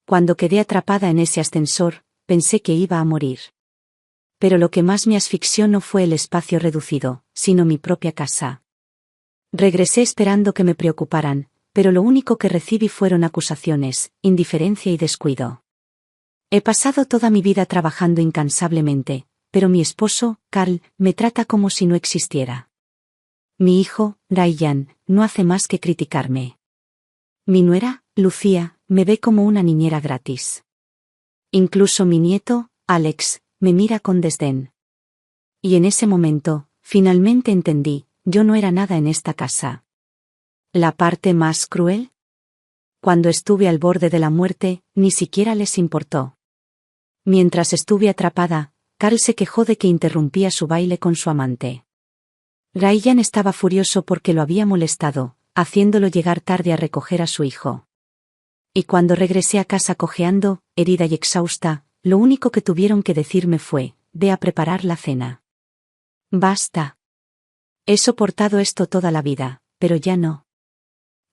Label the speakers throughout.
Speaker 1: Cuando quedé atrapada en ese ascensor, pensé que iba a morir. Pero lo que más me asfixió no fue el espacio reducido, sino mi propia casa. Regresé esperando que me preocuparan, pero lo único que recibí fueron acusaciones, indiferencia y descuido. He pasado toda mi vida trabajando incansablemente, pero mi esposo, Carl, me trata como si no existiera. Mi hijo, Ryan, no hace más que criticarme. Mi nuera, Lucía, me ve como una niñera gratis. Incluso mi nieto, Alex, me mira con desdén. Y en ese momento, finalmente entendí, yo no era nada en esta casa. ¿La parte más cruel? Cuando estuve al borde de la muerte, ni siquiera les importó. Mientras estuve atrapada, Carl se quejó de que interrumpía su baile con su amante. Ryan estaba furioso porque lo había molestado, haciéndolo llegar tarde a recoger a su hijo. Y cuando regresé a casa cojeando, herida y exhausta, lo único que tuvieron que decirme fue, ve a preparar la cena. Basta. He soportado esto toda la vida, pero ya no.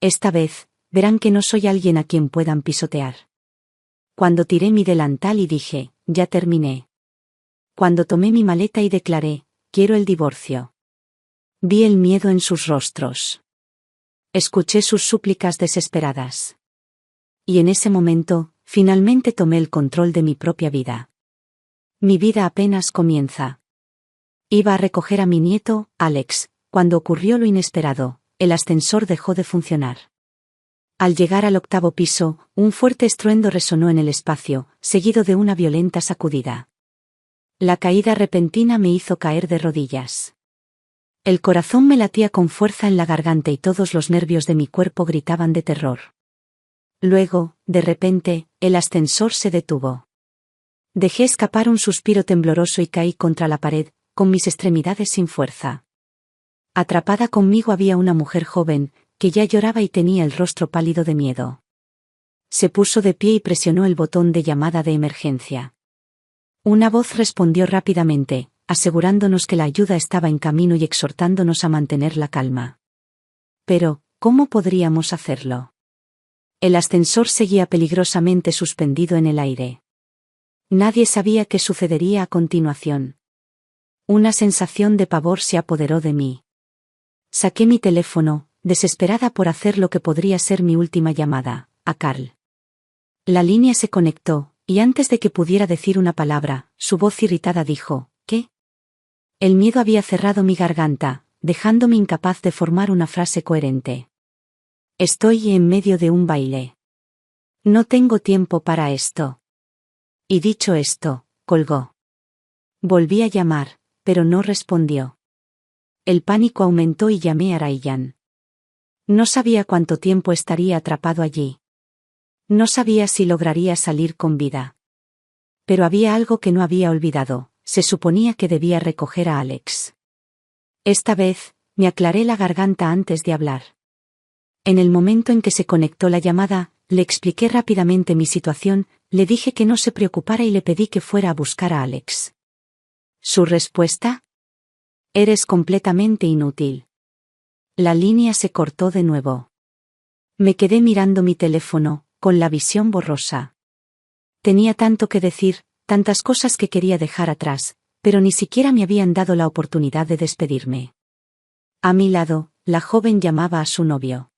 Speaker 1: Esta vez, verán que no soy alguien a quien puedan pisotear. Cuando tiré mi delantal y dije, ya terminé. Cuando tomé mi maleta y declaré, quiero el divorcio. Vi el miedo en sus rostros. Escuché sus súplicas desesperadas. Y en ese momento, finalmente tomé el control de mi propia vida. Mi vida apenas comienza. Iba a recoger a mi nieto, Alex, cuando ocurrió lo inesperado, el ascensor dejó de funcionar. Al llegar al 8º piso, un fuerte estruendo resonó en el espacio, seguido de una violenta sacudida. La caída repentina me hizo caer de rodillas. El corazón me latía con fuerza en la garganta y todos los nervios de mi cuerpo gritaban de terror. Luego, de repente, el ascensor se detuvo. Dejé escapar un suspiro tembloroso y caí contra la pared, con mis extremidades sin fuerza. Atrapada conmigo había una mujer joven, que ya lloraba y tenía el rostro pálido de miedo. Se puso de pie y presionó el botón de llamada de emergencia. Una voz respondió rápidamente, asegurándonos que la ayuda estaba en camino y exhortándonos a mantener la calma. Pero, ¿cómo podríamos hacerlo? El ascensor seguía peligrosamente suspendido en el aire. Nadie sabía qué sucedería a continuación. Una sensación de pavor se apoderó de mí. Saqué mi teléfono, desesperada por hacer lo que podría ser mi última llamada, a Carl. La línea se conectó, y antes de que pudiera decir una palabra, su voz irritada dijo, ¿qué? El miedo había cerrado mi garganta, dejándome incapaz de formar una frase coherente. Estoy en medio de un baile. No tengo tiempo para esto. Y dicho esto, colgó. Volví a llamar, pero no respondió. El pánico aumentó y llamé a Ryan. No sabía cuánto tiempo estaría atrapado allí. No sabía si lograría salir con vida. Pero había algo que no había olvidado, se suponía que debía recoger a Alex. Esta vez, me aclaré la garganta antes de hablar. En el momento en que se conectó la llamada, le expliqué rápidamente mi situación, le dije que no se preocupara y le pedí que fuera a buscar a Alex. ¿Su respuesta? Eres completamente inútil. La línea se cortó de nuevo. Me quedé mirando mi teléfono, con la visión borrosa. Tenía tanto que decir, tantas cosas que quería dejar atrás, pero ni siquiera me habían dado la oportunidad de despedirme. A mi lado, la joven llamaba a su novio.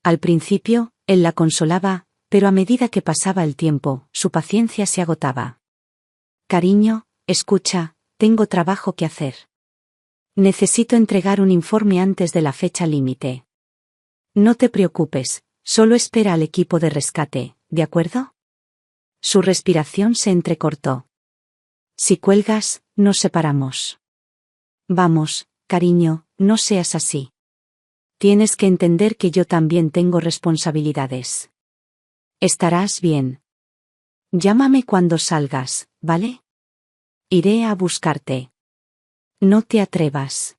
Speaker 1: Al principio, él la consolaba, pero a medida que pasaba el tiempo, su paciencia se agotaba. Cariño, escucha, tengo trabajo que hacer. Necesito entregar un informe antes de la fecha límite. No te preocupes, solo espera al equipo de rescate, ¿de acuerdo? Su respiración se entrecortó. Si cuelgas, nos separamos. Vamos, cariño, no seas así. Tienes que entender que yo también tengo responsabilidades. Estarás bien. Llámame cuando salgas, ¿vale? Iré a buscarte. No te atrevas.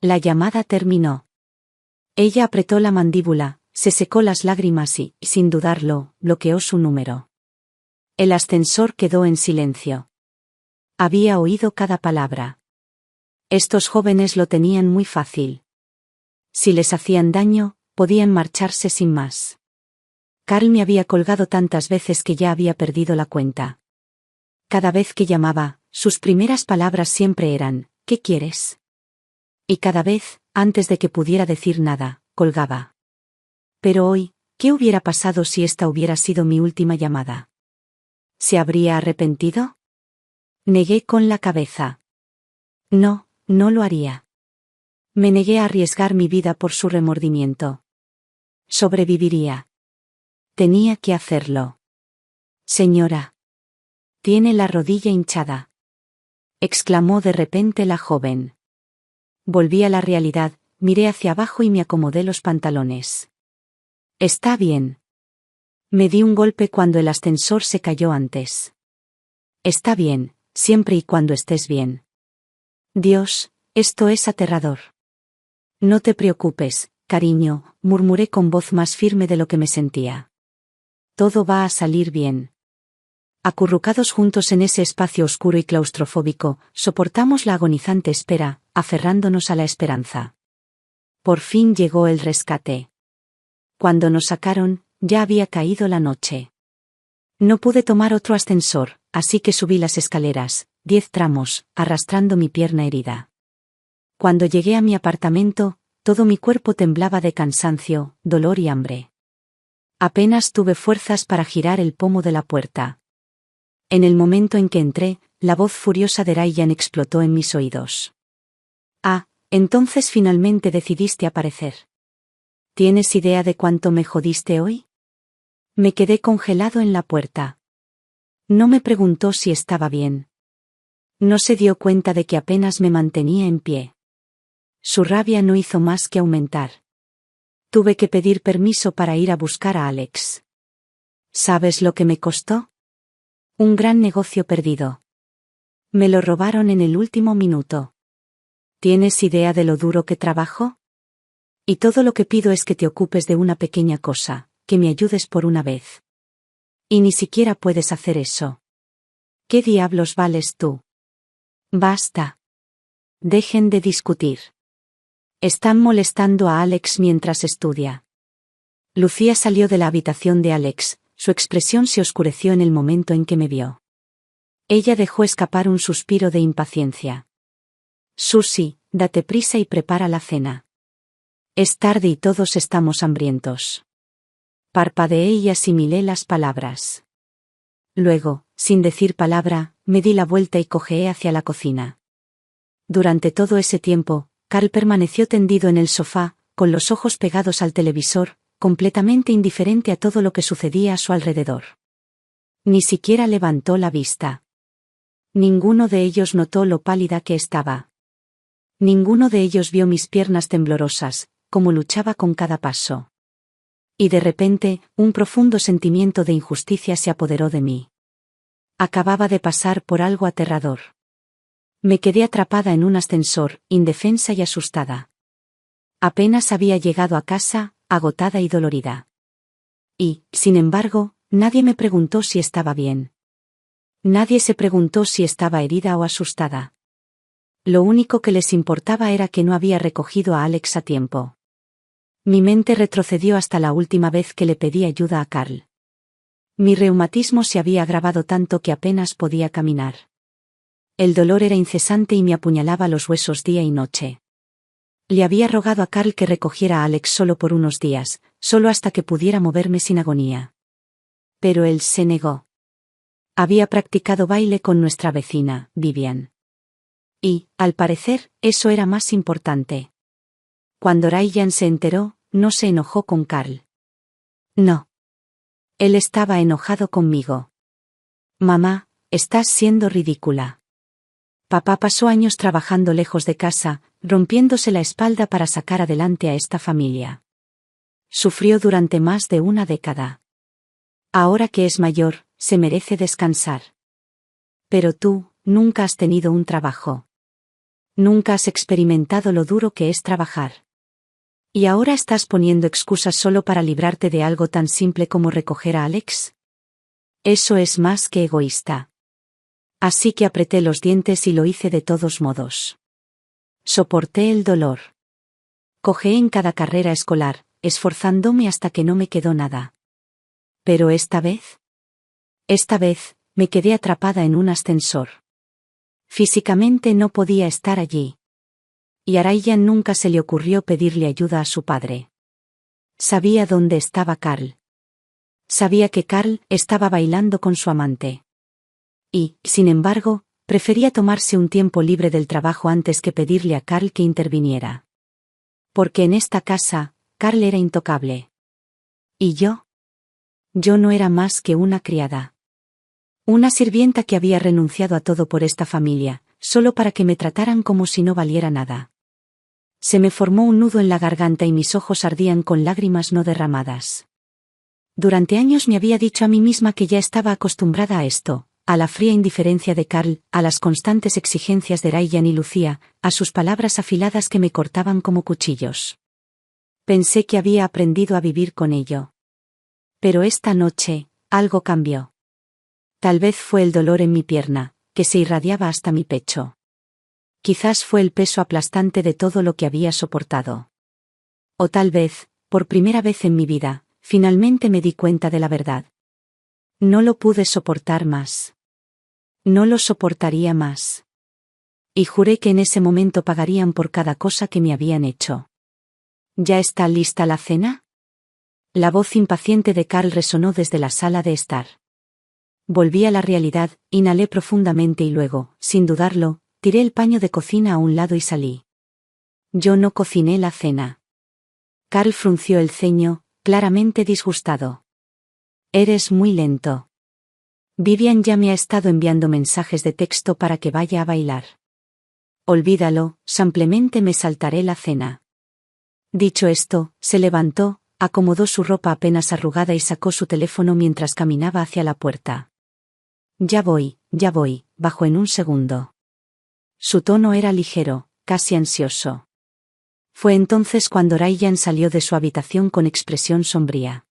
Speaker 1: La llamada terminó. Ella apretó la mandíbula, se secó las lágrimas y, sin dudarlo, bloqueó su número. El ascensor quedó en silencio. Había oído cada palabra. Estos jóvenes lo tenían muy fácil. Si les hacían daño, podían marcharse sin más. Carl me había colgado tantas veces que ya había perdido la cuenta. Cada vez que llamaba, sus primeras palabras siempre eran, ¿qué quieres? Y cada vez, antes de que pudiera decir nada, colgaba. Pero hoy, ¿qué hubiera pasado si esta hubiera sido mi última llamada? ¿Se habría arrepentido? Negué con la cabeza. No, no lo haría. Me negué a arriesgar mi vida por su remordimiento. Sobreviviría. Tenía que hacerlo. Señora. Tiene la rodilla hinchada. Exclamó de repente la joven. Volví a la realidad, miré hacia abajo y me acomodé los pantalones. Está bien. Me di un golpe cuando el ascensor se cayó antes. Está bien, siempre y cuando estés bien. Dios, esto es aterrador. No te preocupes, cariño, murmuré con voz más firme de lo que me sentía. Todo va a salir bien. Acurrucados juntos en ese espacio oscuro y claustrofóbico, soportamos la agonizante espera, aferrándonos a la esperanza. Por fin llegó el rescate. Cuando nos sacaron, ya había caído la noche. No pude tomar otro ascensor, así que subí las escaleras, 10 tramos, arrastrando mi pierna herida. Cuando llegué a mi apartamento, todo mi cuerpo temblaba de cansancio, dolor y hambre. Apenas tuve fuerzas para girar el pomo de la puerta. En el momento en que entré, la voz furiosa de Ryan explotó en mis oídos. Ah, entonces finalmente decidiste aparecer. ¿Tienes idea de cuánto me jodiste hoy? Me quedé congelado en la puerta. No me preguntó si estaba bien. No se dio cuenta de que apenas me mantenía en pie. Su rabia no hizo más que aumentar. Tuve que pedir permiso para ir a buscar a Alex. ¿Sabes lo que me costó? Un gran negocio perdido. Me lo robaron en el último minuto. ¿Tienes idea de lo duro que trabajo? Y todo lo que pido es que te ocupes de una pequeña cosa, que me ayudes por una vez. Y ni siquiera puedes hacer eso. ¿Qué diablos vales tú? Basta. Dejen de discutir. Están molestando a Alex mientras estudia. Lucía salió de la habitación de Alex, su expresión se oscureció en el momento en que me vio. Ella dejó escapar un suspiro de impaciencia. Susie, date prisa y prepara la cena. Es tarde y todos estamos hambrientos. Parpadeé y asimilé las palabras. Luego, sin decir palabra, me di la vuelta y cojeé hacia la cocina. Durante todo ese tiempo, Carl permaneció tendido en el sofá, con los ojos pegados al televisor, completamente indiferente a todo lo que sucedía a su alrededor. Ni siquiera levantó la vista. Ninguno de ellos notó lo pálida que estaba. Ninguno de ellos vio mis piernas temblorosas, como luchaba con cada paso. Y de repente, un profundo sentimiento de injusticia se apoderó de mí. Acababa de pasar por algo aterrador. Me quedé atrapada en un ascensor, indefensa y asustada. Apenas había llegado a casa, agotada y dolorida. Y, sin embargo, nadie me preguntó si estaba bien. Nadie se preguntó si estaba herida o asustada. Lo único que les importaba era que no había recogido a Alex a tiempo. Mi mente retrocedió hasta la última vez que le pedí ayuda a Carl. Mi reumatismo se había agravado tanto que apenas podía caminar. El dolor era incesante y me apuñalaba los huesos día y noche. Le había rogado a Carl que recogiera a Alex solo por unos días, solo hasta que pudiera moverme sin agonía. Pero él se negó. Había practicado baile con nuestra vecina, Vivian. Y, al parecer, eso era más importante. Cuando Ryan se enteró, no se enojó con Carl. No. Él estaba enojado conmigo. Mamá, estás siendo ridícula. Papá pasó años trabajando lejos de casa, rompiéndose la espalda para sacar adelante a esta familia. Sufrió durante más de una década. Ahora que es mayor, se merece descansar. Pero tú, nunca has tenido un trabajo. Nunca has experimentado lo duro que es trabajar. ¿Y ahora estás poniendo excusas solo para librarte de algo tan simple como recoger a Alex? Eso es más que egoísta. Así que apreté los dientes y lo hice de todos modos. Soporté el dolor. Cojeé en cada carrera escolar, esforzándome hasta que no me quedó nada. Pero esta vez, me quedé atrapada en un ascensor. Físicamente no podía estar allí. Y a Ryan nunca se le ocurrió pedirle ayuda a su padre. Sabía dónde estaba Carl. Sabía que Carl estaba bailando con su amante. Y, sin embargo, prefería tomarse un tiempo libre del trabajo antes que pedirle a Carl que interviniera. Porque en esta casa, Carl era intocable. ¿Y yo? Yo no era más que una criada. Una sirvienta que había renunciado a todo por esta familia, solo para que me trataran como si no valiera nada. Se me formó un nudo en la garganta y mis ojos ardían con lágrimas no derramadas. Durante años me había dicho a mí misma que ya estaba acostumbrada a esto, a la fría indiferencia de Carl, a las constantes exigencias de Ryan y Lucía, a sus palabras afiladas que me cortaban como cuchillos. Pensé que había aprendido a vivir con ello. Pero esta noche, algo cambió. Tal vez fue el dolor en mi pierna, que se irradiaba hasta mi pecho. Quizás fue el peso aplastante de todo lo que había soportado. O tal vez, por primera vez en mi vida, finalmente me di cuenta de la verdad. No lo pude soportar más. No lo soportaría más. Y juré que en ese momento pagarían por cada cosa que me habían hecho. ¿Ya está lista la cena? La voz impaciente de Carl resonó desde la sala de estar. Volví a la realidad, inhalé profundamente y luego, sin dudarlo, tiré el paño de cocina a un lado y salí. Yo no cociné la cena. Carl frunció el ceño, claramente disgustado. Eres muy lento. Vivian ya me ha estado enviando mensajes de texto para que vaya a bailar. Olvídalo, simplemente me saltaré la cena. Dicho esto, se levantó, acomodó su ropa apenas arrugada y sacó su teléfono mientras caminaba hacia la puerta. Ya voy, bajó en un segundo. Su tono era ligero, casi ansioso. Fue entonces cuando Ryan salió de su habitación con expresión sombría.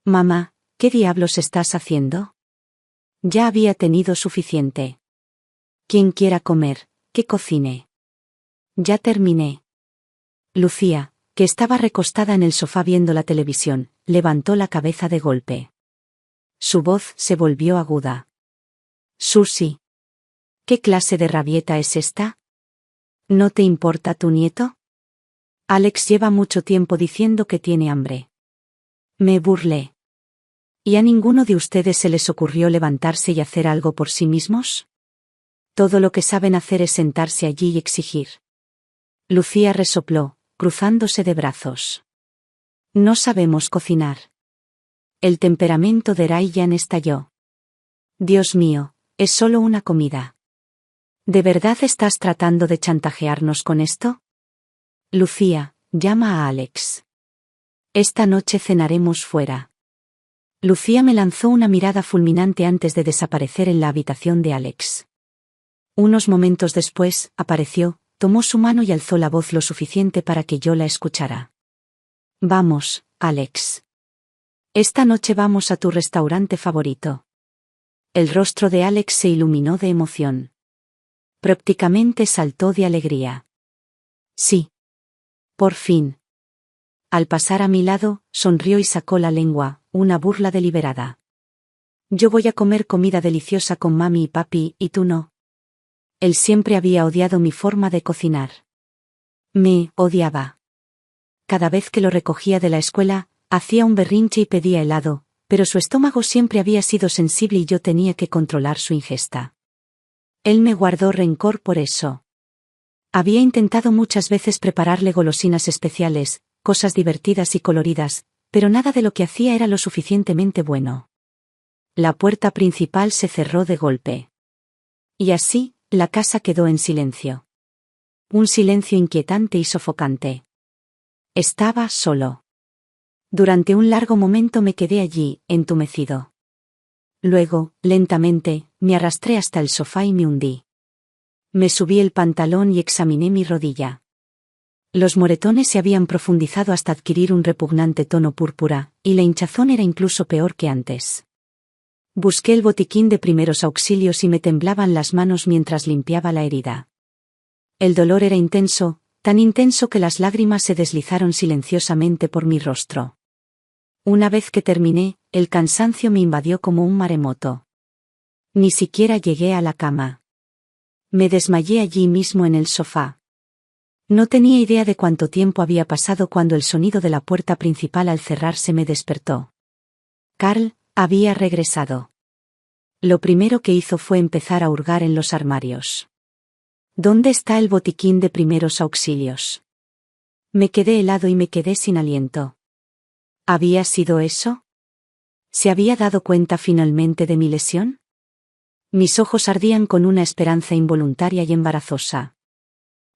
Speaker 1: Mamá, ¿qué diablos estás haciendo? Ya había tenido suficiente. Quien quiera comer, que cocine. Ya terminé. Lucía, que estaba recostada en el sofá viendo la televisión, levantó la cabeza de golpe. Su voz se volvió aguda. Susie. ¿Qué clase de rabieta es esta? ¿No te importa tu nieto? Alex lleva mucho tiempo diciendo que tiene hambre. Me burlé. ¿Y a ninguno de ustedes se les ocurrió levantarse y hacer algo por sí mismos? Todo lo que saben hacer es sentarse allí y exigir. Lucía resopló, cruzándose de brazos. No sabemos cocinar. El temperamento de Ryan estalló. Dios mío, es solo una comida. ¿De verdad estás tratando de chantajearnos con esto? Lucía, llama a Alex. Esta noche cenaremos fuera. Lucía me lanzó una mirada fulminante antes de desaparecer en la habitación de Alex. Unos momentos después, apareció, tomó su mano y alzó la voz lo suficiente para que yo la escuchara. Vamos, Alex. Esta noche vamos a tu restaurante favorito. El rostro de Alex se iluminó de emoción. Prácticamente saltó de alegría. Sí. Por fin. Al pasar a mi lado, sonrió y sacó la lengua, una burla deliberada. Yo voy a comer comida deliciosa con mami y papi, ¿y tú no? Él siempre había odiado mi forma de cocinar. Me odiaba. Cada vez que lo recogía de la escuela, hacía un berrinche y pedía helado, pero su estómago siempre había sido sensible y yo tenía que controlar su ingesta. Él me guardó rencor por eso. Había intentado muchas veces prepararle golosinas especiales, cosas divertidas y coloridas, pero nada de lo que hacía era lo suficientemente bueno. La puerta principal se cerró de golpe. Y así, la casa quedó en silencio. Un silencio inquietante y sofocante. Estaba solo. Durante un largo momento me quedé allí, entumecido. Luego, lentamente, me arrastré hasta el sofá y me hundí. Me subí el pantalón y examiné mi rodilla. Los moretones se habían profundizado hasta adquirir un repugnante tono púrpura, y la hinchazón era incluso peor que antes. Busqué el botiquín de primeros auxilios y me temblaban las manos mientras limpiaba la herida. El dolor era intenso, tan intenso que las lágrimas se deslizaron silenciosamente por mi rostro. Una vez que terminé, el cansancio me invadió como un maremoto. Ni siquiera llegué a la cama. Me desmayé allí mismo en el sofá. No tenía idea de cuánto tiempo había pasado cuando el sonido de la puerta principal al cerrarse me despertó. Carl había regresado. Lo primero que hizo fue empezar a hurgar en los armarios. ¿Dónde está el botiquín de primeros auxilios? Me quedé helado y me quedé sin aliento. ¿Había sido eso? ¿Se había dado cuenta finalmente de mi lesión? Mis ojos ardían con una esperanza involuntaria y embarazosa.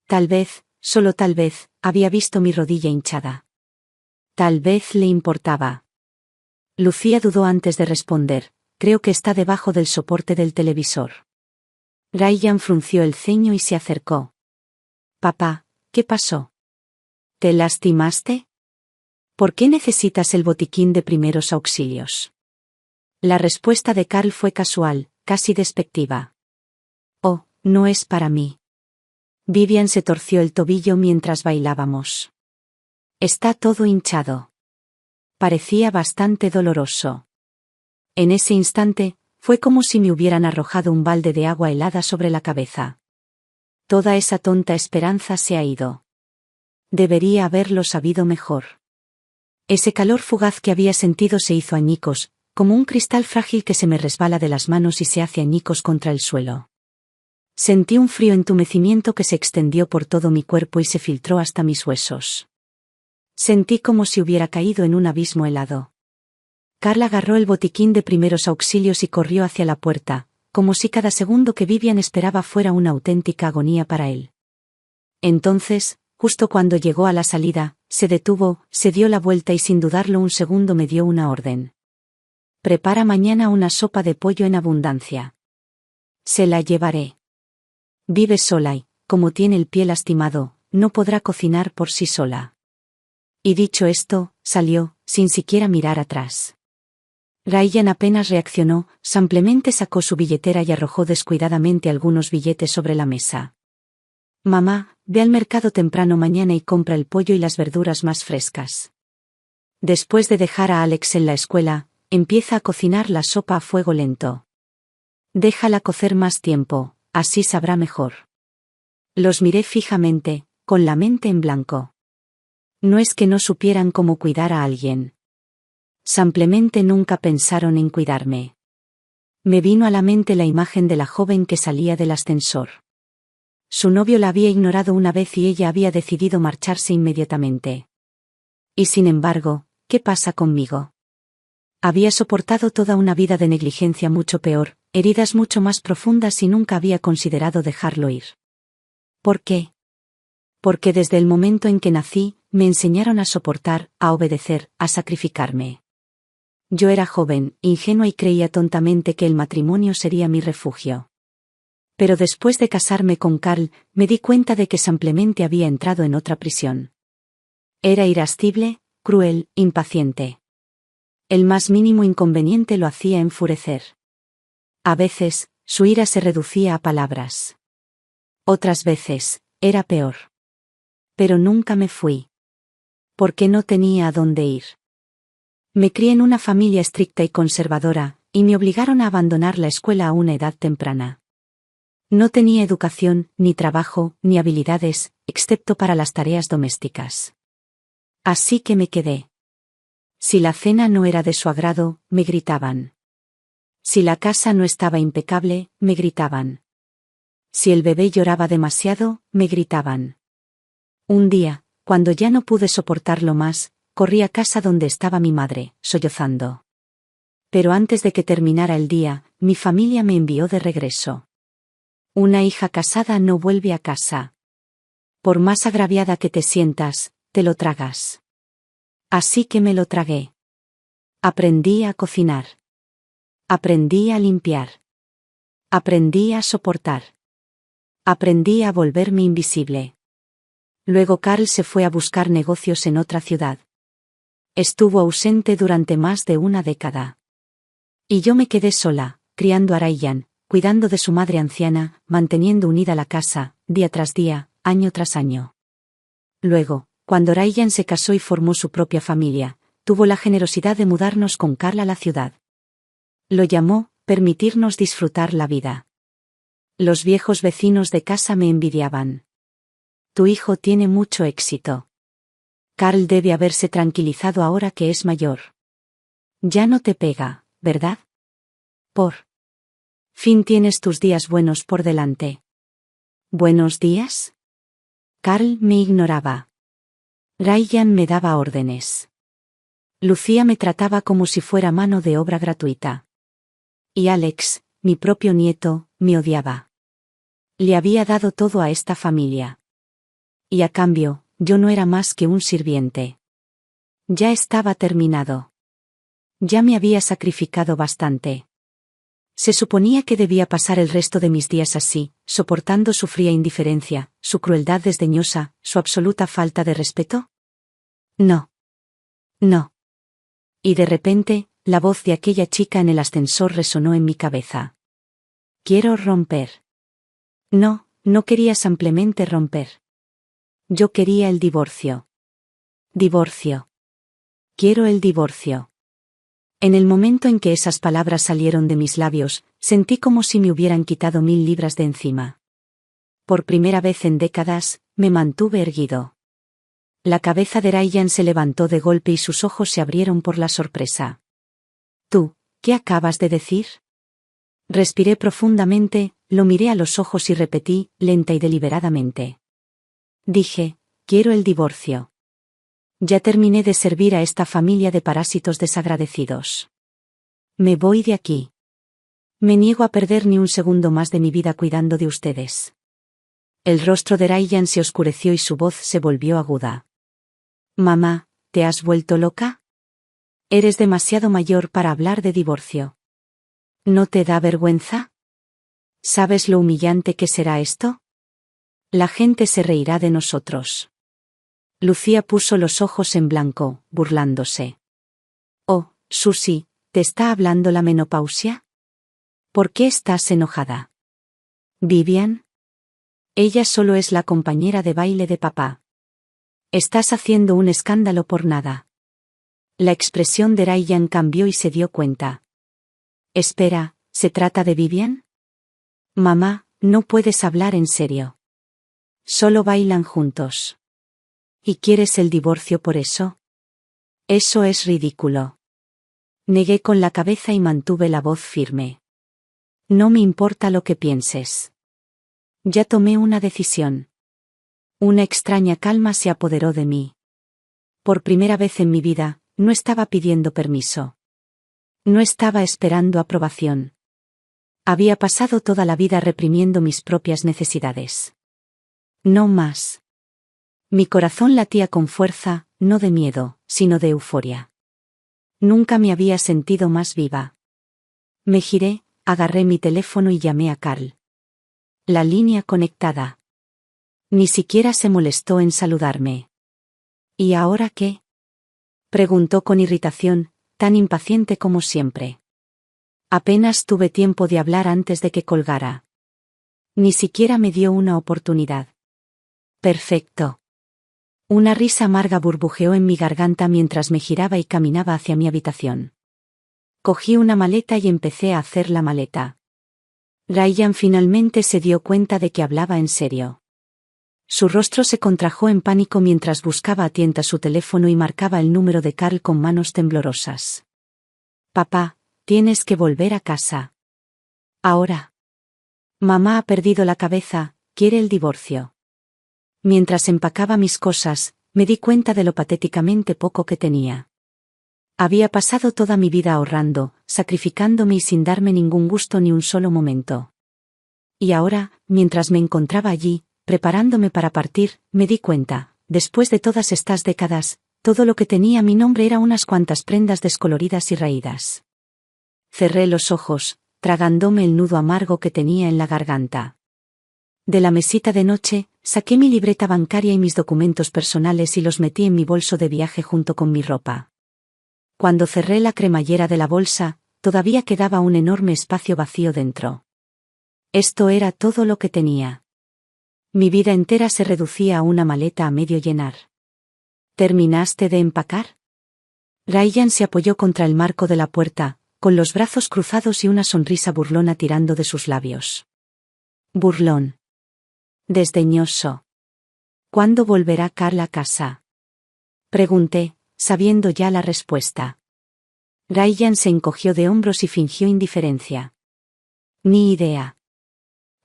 Speaker 1: Tal vez, solo tal vez, había visto mi rodilla hinchada. Tal vez le importaba. Lucía dudó antes de responder. Creo que está debajo del soporte del televisor. Ryan frunció el ceño y se acercó. Papá, ¿qué pasó? ¿Te lastimaste? ¿Por qué necesitas el botiquín de primeros auxilios? La respuesta de Carl fue casual, casi despectiva. Oh, no es para mí. Vivian se torció el tobillo mientras bailábamos. Está todo hinchado. Parecía bastante doloroso. En ese instante, fue como si me hubieran arrojado un balde de agua helada sobre la cabeza. Toda esa tonta esperanza se ha ido. Debería haberlo sabido mejor. Ese calor fugaz que había sentido se hizo añicos, como un cristal frágil que se me resbala de las manos y se hace añicos contra el suelo. Sentí un frío entumecimiento que se extendió por todo mi cuerpo y se filtró hasta mis huesos. Sentí como si hubiera caído en un abismo helado. Carl agarró el botiquín de primeros auxilios y corrió hacia la puerta, como si cada segundo que Vivian esperaba fuera una auténtica agonía para él. Entonces, justo cuando llegó a la salida, se detuvo, se dio la vuelta y sin dudarlo un segundo me dio una orden. Prepara mañana una sopa de pollo en abundancia. Se la llevaré. Vive sola y, como tiene el pie lastimado, no podrá cocinar por sí sola. Y dicho esto, salió, sin siquiera mirar atrás. Ryan apenas reaccionó, simplemente sacó su billetera y arrojó descuidadamente algunos billetes sobre la mesa. Mamá, ve al mercado temprano mañana y compra el pollo y las verduras más frescas. Después de dejar a Alex en la escuela, empieza a cocinar la sopa a fuego lento. Déjala cocer más tiempo, así sabrá mejor. Los miré fijamente, con la mente en blanco. No es que no supieran cómo cuidar a alguien. Simplemente nunca pensaron en cuidarme. Me vino a la mente la imagen de la joven que salía del ascensor. Su novio la había ignorado una vez y ella había decidido marcharse inmediatamente. Y sin embargo, ¿qué pasa conmigo? Había soportado toda una vida de negligencia mucho peor, heridas mucho más profundas y nunca había considerado dejarlo ir. ¿Por qué? Porque desde el momento en que nací, me enseñaron a soportar, a obedecer, a sacrificarme. Yo era joven, ingenua y creía tontamente que el matrimonio sería mi refugio. Pero después de casarme con Carl, me di cuenta de que simplemente había entrado en otra prisión. Era irascible, cruel, impaciente. El más mínimo inconveniente lo hacía enfurecer. A veces, su ira se reducía a palabras. Otras veces, era peor. Pero nunca me fui. Porque no tenía a dónde ir. Me crié en una familia estricta y conservadora, y me obligaron a abandonar la escuela a una edad temprana. No tenía educación, ni trabajo, ni habilidades, excepto para las tareas domésticas. Así que me quedé. Si la cena no era de su agrado, me gritaban. Si la casa no estaba impecable, me gritaban. Si el bebé lloraba demasiado, me gritaban. Un día, cuando ya no pude soportarlo más, corrí a casa donde estaba mi madre, sollozando. Pero antes de que terminara el día, mi familia me envió de regreso. Una hija casada no vuelve a casa. Por más agraviada que te sientas, te lo tragas. Así que me lo tragué. Aprendí a cocinar. Aprendí a limpiar. Aprendí a soportar. Aprendí a volverme invisible. Luego Carl se fue a buscar negocios en otra ciudad. Estuvo ausente durante más de una década. Y yo me quedé sola, criando a Ryan, cuidando de su madre anciana, manteniendo unida la casa, día tras día, año tras año. Luego, cuando Ryan se casó y formó su propia familia, tuvo la generosidad de mudarnos con Carl a la ciudad. Lo llamó, permitirnos disfrutar la vida. Los viejos vecinos de casa me envidiaban. Tu hijo tiene mucho éxito. Carl debe haberse tranquilizado ahora que es mayor. Ya no te pega, ¿verdad? Por fin tienes tus días buenos por delante. ¿Buenos días? Carl me ignoraba. Ryan me daba órdenes. Lucía me trataba como si fuera mano de obra gratuita. Y Alex, mi propio nieto, me odiaba. Le había dado todo a esta familia. Y a cambio, yo no era más que un sirviente. Ya estaba terminado. Ya me había sacrificado bastante. Se suponía que debía pasar el resto de mis días así, soportando su fría indiferencia, su crueldad desdeñosa, su absoluta falta de respeto. No. No. Y de repente, la voz de aquella chica en el ascensor resonó en mi cabeza. Quiero romper. No, no quería simplemente romper. Yo quería el divorcio. Divorcio. Quiero el divorcio. En el momento en que esas palabras salieron de mis labios, sentí como si me hubieran quitado 1000 libras de encima. Por primera vez en décadas, me mantuve erguido. La cabeza de Ryan se levantó de golpe y sus ojos se abrieron por la sorpresa. ¿Tú, qué acabas de decir? Respiré profundamente, lo miré a los ojos y repetí, lenta y deliberadamente. Dije, quiero el divorcio. Ya terminé de servir a esta familia de parásitos desagradecidos. Me voy de aquí. Me niego a perder ni un segundo más de mi vida cuidando de ustedes. El rostro de Ryan se oscureció y su voz se volvió aguda. Mamá, ¿te has vuelto loca? Eres demasiado mayor para hablar de divorcio. ¿No te da vergüenza? ¿Sabes lo humillante que será esto? La gente se reirá de nosotros. Lucía puso los ojos en blanco, burlándose. Oh, Susie, ¿te está hablando la menopausia? ¿Por qué estás enojada? ¿Vivian? Ella solo es la compañera de baile de papá. Estás haciendo un escándalo por nada. La expresión de Ryan cambió y se dio cuenta. Espera, ¿se trata de Vivian? Mamá, no puedes hablar en serio. Solo bailan juntos. ¿Y quieres el divorcio por eso? Eso es ridículo. Negué con la cabeza y mantuve la voz firme. No me importa lo que pienses. Ya tomé una decisión. Una extraña calma se apoderó de mí. Por primera vez en mi vida, no estaba pidiendo permiso. No estaba esperando aprobación. Había pasado toda la vida reprimiendo mis propias necesidades. No más. Mi corazón latía con fuerza, no de miedo, sino de euforia. Nunca me había sentido más viva. Me giré, agarré mi teléfono y llamé a Carl. La línea conectada. Ni siquiera se molestó en saludarme. ¿Y ahora qué? Preguntó con irritación, tan impaciente como siempre. Apenas tuve tiempo de hablar antes de que colgara. Ni siquiera me dio una oportunidad. Perfecto. Una risa amarga burbujeó en mi garganta mientras me giraba y caminaba hacia mi habitación. Cogí una maleta y empecé a hacer la maleta. Ryan finalmente se dio cuenta de que hablaba en serio. Su rostro se contrajo en pánico mientras buscaba a tientas su teléfono y marcaba el número de Carl con manos temblorosas. Papá, tienes que volver a casa. Ahora. Mamá ha perdido la cabeza, quiere el divorcio. Mientras empacaba mis cosas, me di cuenta de lo patéticamente poco que tenía. Había pasado toda mi vida ahorrando, sacrificándome y sin darme ningún gusto ni un solo momento. Y ahora, mientras me encontraba allí, preparándome para partir, me di cuenta, después de todas estas décadas, todo lo que tenía a mi nombre era unas cuantas prendas descoloridas y raídas. Cerré los ojos, tragándome el nudo amargo que tenía en la garganta. De la mesita de noche, saqué mi libreta bancaria y mis documentos personales y los metí en mi bolso de viaje junto con mi ropa. Cuando cerré la cremallera de la bolsa, todavía quedaba un enorme espacio vacío dentro. Esto era todo lo que tenía. Mi vida entera se reducía a una maleta a medio llenar. ¿Terminaste de empacar? Ryan se apoyó contra el marco de la puerta, con los brazos cruzados y una sonrisa burlona tirando de sus labios. Burlón. Desdeñoso. ¿Cuándo volverá Carl a casa? Pregunté, sabiendo ya la respuesta. Ryan se encogió de hombros y fingió indiferencia. Ni idea.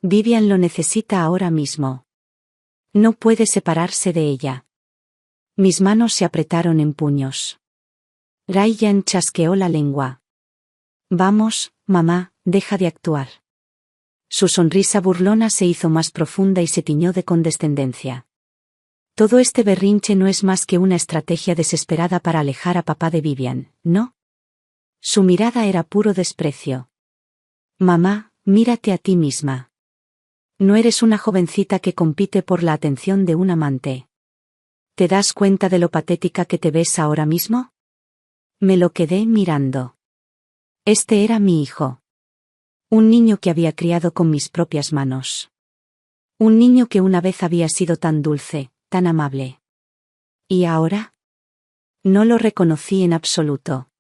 Speaker 1: Vivian lo necesita ahora mismo. No puede separarse de ella. Mis manos se apretaron en puños. Ryan chasqueó la lengua. Vamos, mamá, deja de actuar. Su sonrisa burlona se hizo más profunda y se tiñó de condescendencia. Todo este berrinche no es más que una estrategia desesperada para alejar a papá de Vivian, ¿no? Su mirada era puro desprecio. Mamá, mírate a ti misma. No eres una jovencita que compite por la atención de un amante. ¿Te das cuenta de lo patética que te ves ahora mismo? Me lo quedé mirando. Este era mi hijo. Un niño que había criado con mis propias manos. Un niño que una vez había sido tan dulce, tan amable. ¿Y ahora? No lo reconocí en absoluto.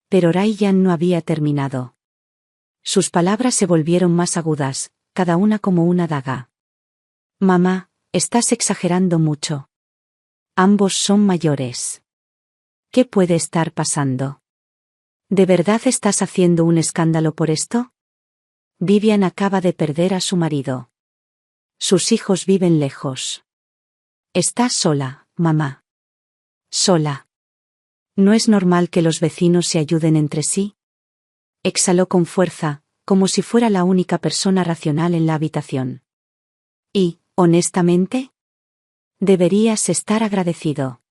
Speaker 1: Pero Ryan no había terminado. Sus palabras se volvieron más agudas, cada una como una daga. Mamá, estás exagerando mucho. Ambos son mayores. ¿Qué puede estar pasando? ¿De verdad estás haciendo un escándalo por esto? Vivian acaba de perder a su marido. Sus hijos viven lejos. Está sola, mamá. Sola. ¿No es normal que los vecinos se ayuden entre sí? Exhaló con fuerza, como si fuera la única persona racional en la habitación. Y, honestamente, deberías estar agradecido.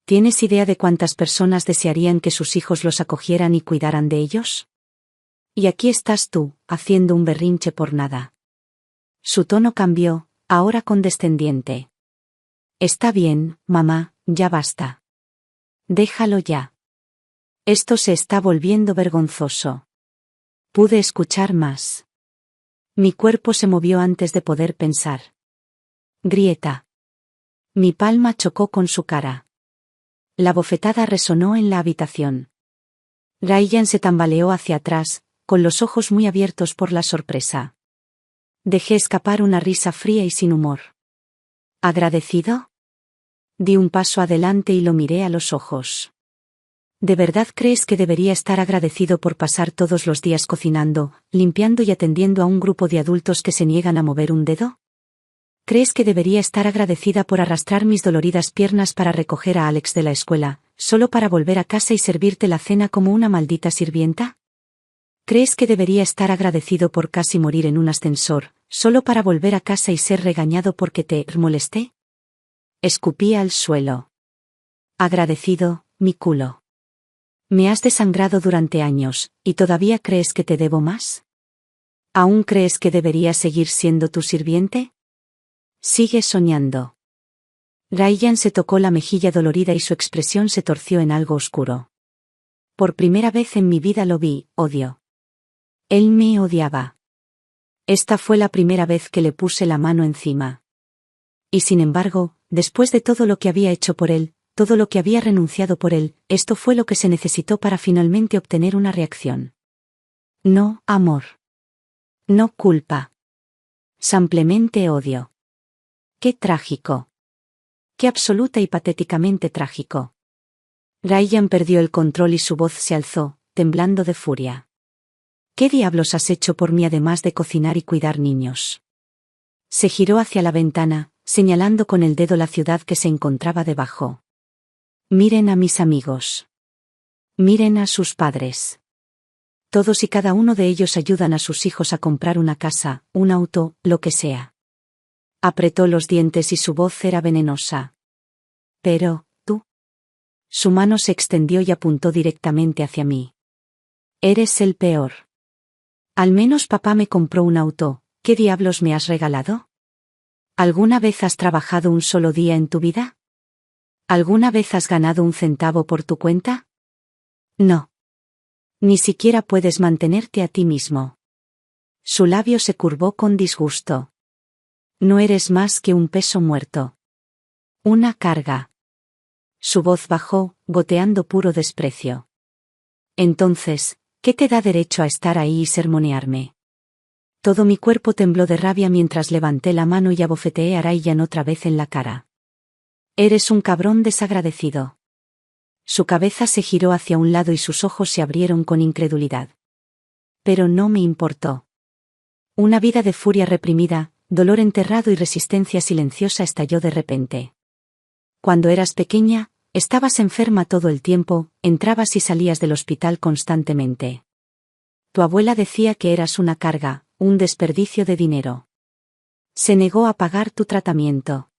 Speaker 1: ¿Tienes idea de cuántas personas desearían que sus hijos los acogieran y cuidaran de ellos? Y aquí estás tú, haciendo un berrinche por nada. Su tono cambió, ahora condescendiente. Está bien, mamá, ya basta. Déjalo ya. Esto se está volviendo vergonzoso. Pude escuchar más. Mi cuerpo se movió antes de poder pensar. Grieta. Mi palma chocó con su cara. La bofetada resonó en la habitación. Ryan se tambaleó hacia atrás, con los ojos muy abiertos por la sorpresa. Dejé escapar una risa fría y sin humor. ¿Agradecido? Di un paso adelante y lo miré a los ojos. ¿De verdad crees que debería estar agradecido por pasar todos los días cocinando, limpiando y atendiendo a un grupo de adultos que se niegan a mover un dedo? ¿Crees que debería estar agradecida por arrastrar mis doloridas piernas para recoger a Alex de la escuela, solo para volver a casa y servirte la cena como una maldita sirvienta? ¿Crees que debería estar agradecido por casi morir en un ascensor, solo para volver a casa y ser regañado porque te molesté? Escupí al suelo. Agradecido, mi culo. Me has desangrado durante años, ¿y todavía crees que te debo más? ¿Aún crees que debería seguir siendo tu sirviente? Sigue soñando. Ryan se tocó la mejilla dolorida y su expresión se torció en algo oscuro. Por primera vez en mi vida lo vi, odio. Él me odiaba. Esta fue la primera vez que le puse la mano encima. Y sin embargo, después de todo lo que había hecho por él, todo lo que había renunciado por él, esto fue lo que se necesitó para finalmente obtener una reacción. No, amor. No culpa. Simplemente odio. Qué trágico. Qué absoluta y patéticamente trágico. Ryan perdió el control y su voz se alzó, temblando de furia. ¿Qué diablos has hecho por mí además de cocinar y cuidar niños? Se giró hacia la ventana, señalando con el dedo la ciudad que se encontraba debajo. Miren a mis amigos. Miren a sus padres. Todos y cada uno de ellos ayudan a sus hijos a comprar una casa, un auto, lo que sea. Apretó los dientes y su voz era venenosa. Pero, tú. Su mano se extendió y apuntó directamente hacia mí. Eres el peor. Al menos papá me compró un auto, ¿qué diablos me has regalado? ¿Alguna vez has trabajado un solo día en tu vida? ¿Alguna vez has ganado un centavo por tu cuenta? No. Ni siquiera puedes mantenerte a ti mismo. Su labio se curvó con disgusto. No eres más que un peso muerto. Una carga. Su voz bajó, goteando puro desprecio. Entonces, ¿qué te da derecho a estar ahí y sermonearme? Todo mi cuerpo tembló de rabia mientras levanté la mano y abofeteé a Ryan otra vez en la cara. Eres un cabrón desagradecido. Su cabeza se giró hacia un lado y sus ojos se abrieron con incredulidad. Pero no me importó. Una vida de furia reprimida, dolor enterrado y resistencia silenciosa estalló de repente. Cuando eras pequeña, estabas enferma todo el tiempo, entrabas y salías del hospital constantemente. Tu abuela decía que eras una carga, un desperdicio de dinero. Se negó a pagar tu tratamiento.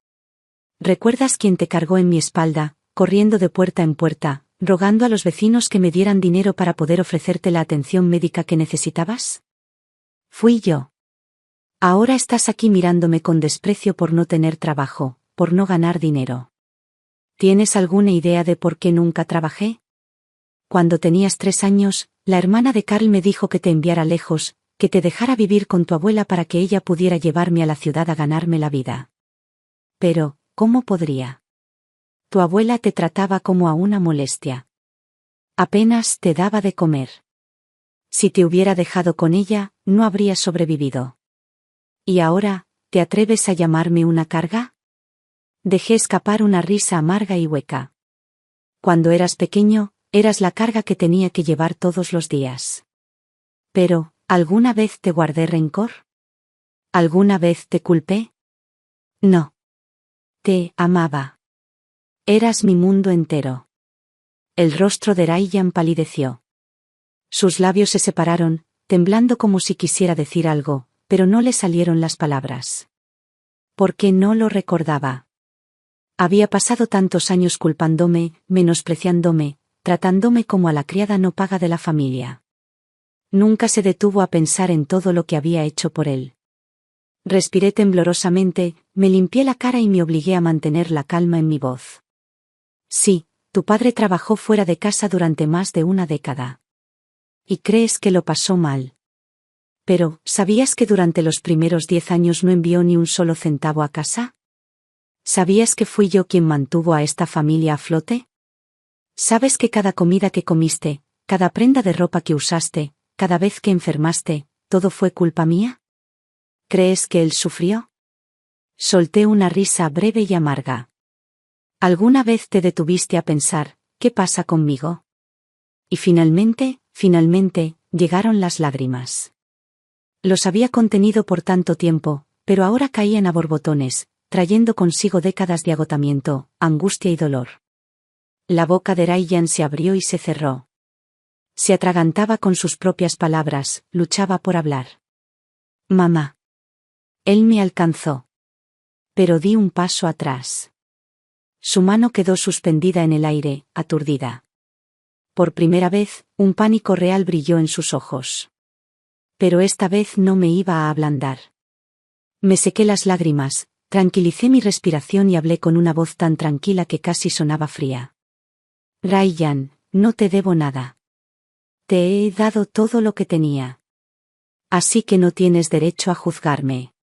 Speaker 1: ¿Recuerdas quién te cargó en mi espalda, corriendo de puerta en puerta, rogando a los vecinos que me dieran dinero para poder ofrecerte la atención médica que necesitabas? Fui yo. Ahora estás aquí mirándome con desprecio por no tener trabajo, por no ganar dinero. ¿Tienes alguna idea de por qué nunca trabajé? Cuando tenías 3 años, la hermana de Carl me dijo que te enviara lejos, que te dejara vivir con tu abuela para que ella pudiera llevarme a la ciudad a ganarme la vida. Pero, ¿cómo podría? Tu abuela te trataba como a una molestia. Apenas te daba de comer. Si te hubiera dejado con ella, no habrías sobrevivido. ¿Y ahora, te atreves a llamarme una carga? Dejé escapar una risa amarga y hueca. Cuando eras pequeño, eras la carga que tenía que llevar todos los días. Pero, ¿alguna vez te guardé rencor? ¿Alguna vez te culpé? No. Te amaba. Eras mi mundo entero. El rostro de Ryan palideció. Sus labios se separaron, temblando como si quisiera decir algo, pero no le salieron las palabras. ¿Por qué no lo recordaba? Había pasado tantos años culpándome, menospreciándome, tratándome como a la criada no paga de la familia. Nunca se detuvo a pensar en todo lo que había hecho por él. Respiré temblorosamente, me limpié la cara y me obligué a mantener la calma en mi voz. Sí, tu padre trabajó fuera de casa durante más de una década. ¿Y crees que lo pasó mal? Pero, ¿sabías que durante los primeros 10 años no envió ni un solo centavo a casa? ¿Sabías que fui yo quien mantuvo a esta familia a flote? ¿Sabes que cada comida que comiste, cada prenda de ropa que usaste, cada vez que enfermaste, todo fue culpa mía? ¿Crees que él sufrió? Solté una risa breve y amarga. ¿Alguna vez te detuviste a pensar, qué pasa conmigo? Y finalmente, llegaron las lágrimas. Los había contenido por tanto tiempo, pero ahora caían a borbotones, trayendo consigo décadas de agotamiento, angustia y dolor. La boca de Ryan se abrió y se cerró. Se atragantaba con sus propias palabras, luchaba por hablar. Mamá. Él me alcanzó. Pero di un paso atrás. Su mano quedó suspendida en el aire, aturdida. Por primera vez, un pánico real brilló en sus ojos. Pero esta vez no me iba a ablandar. Me sequé las lágrimas, tranquilicé mi respiración y hablé con una voz tan tranquila que casi sonaba fría. Ryan, no te debo nada. Te he dado todo lo que tenía. Así que no tienes derecho a juzgarme.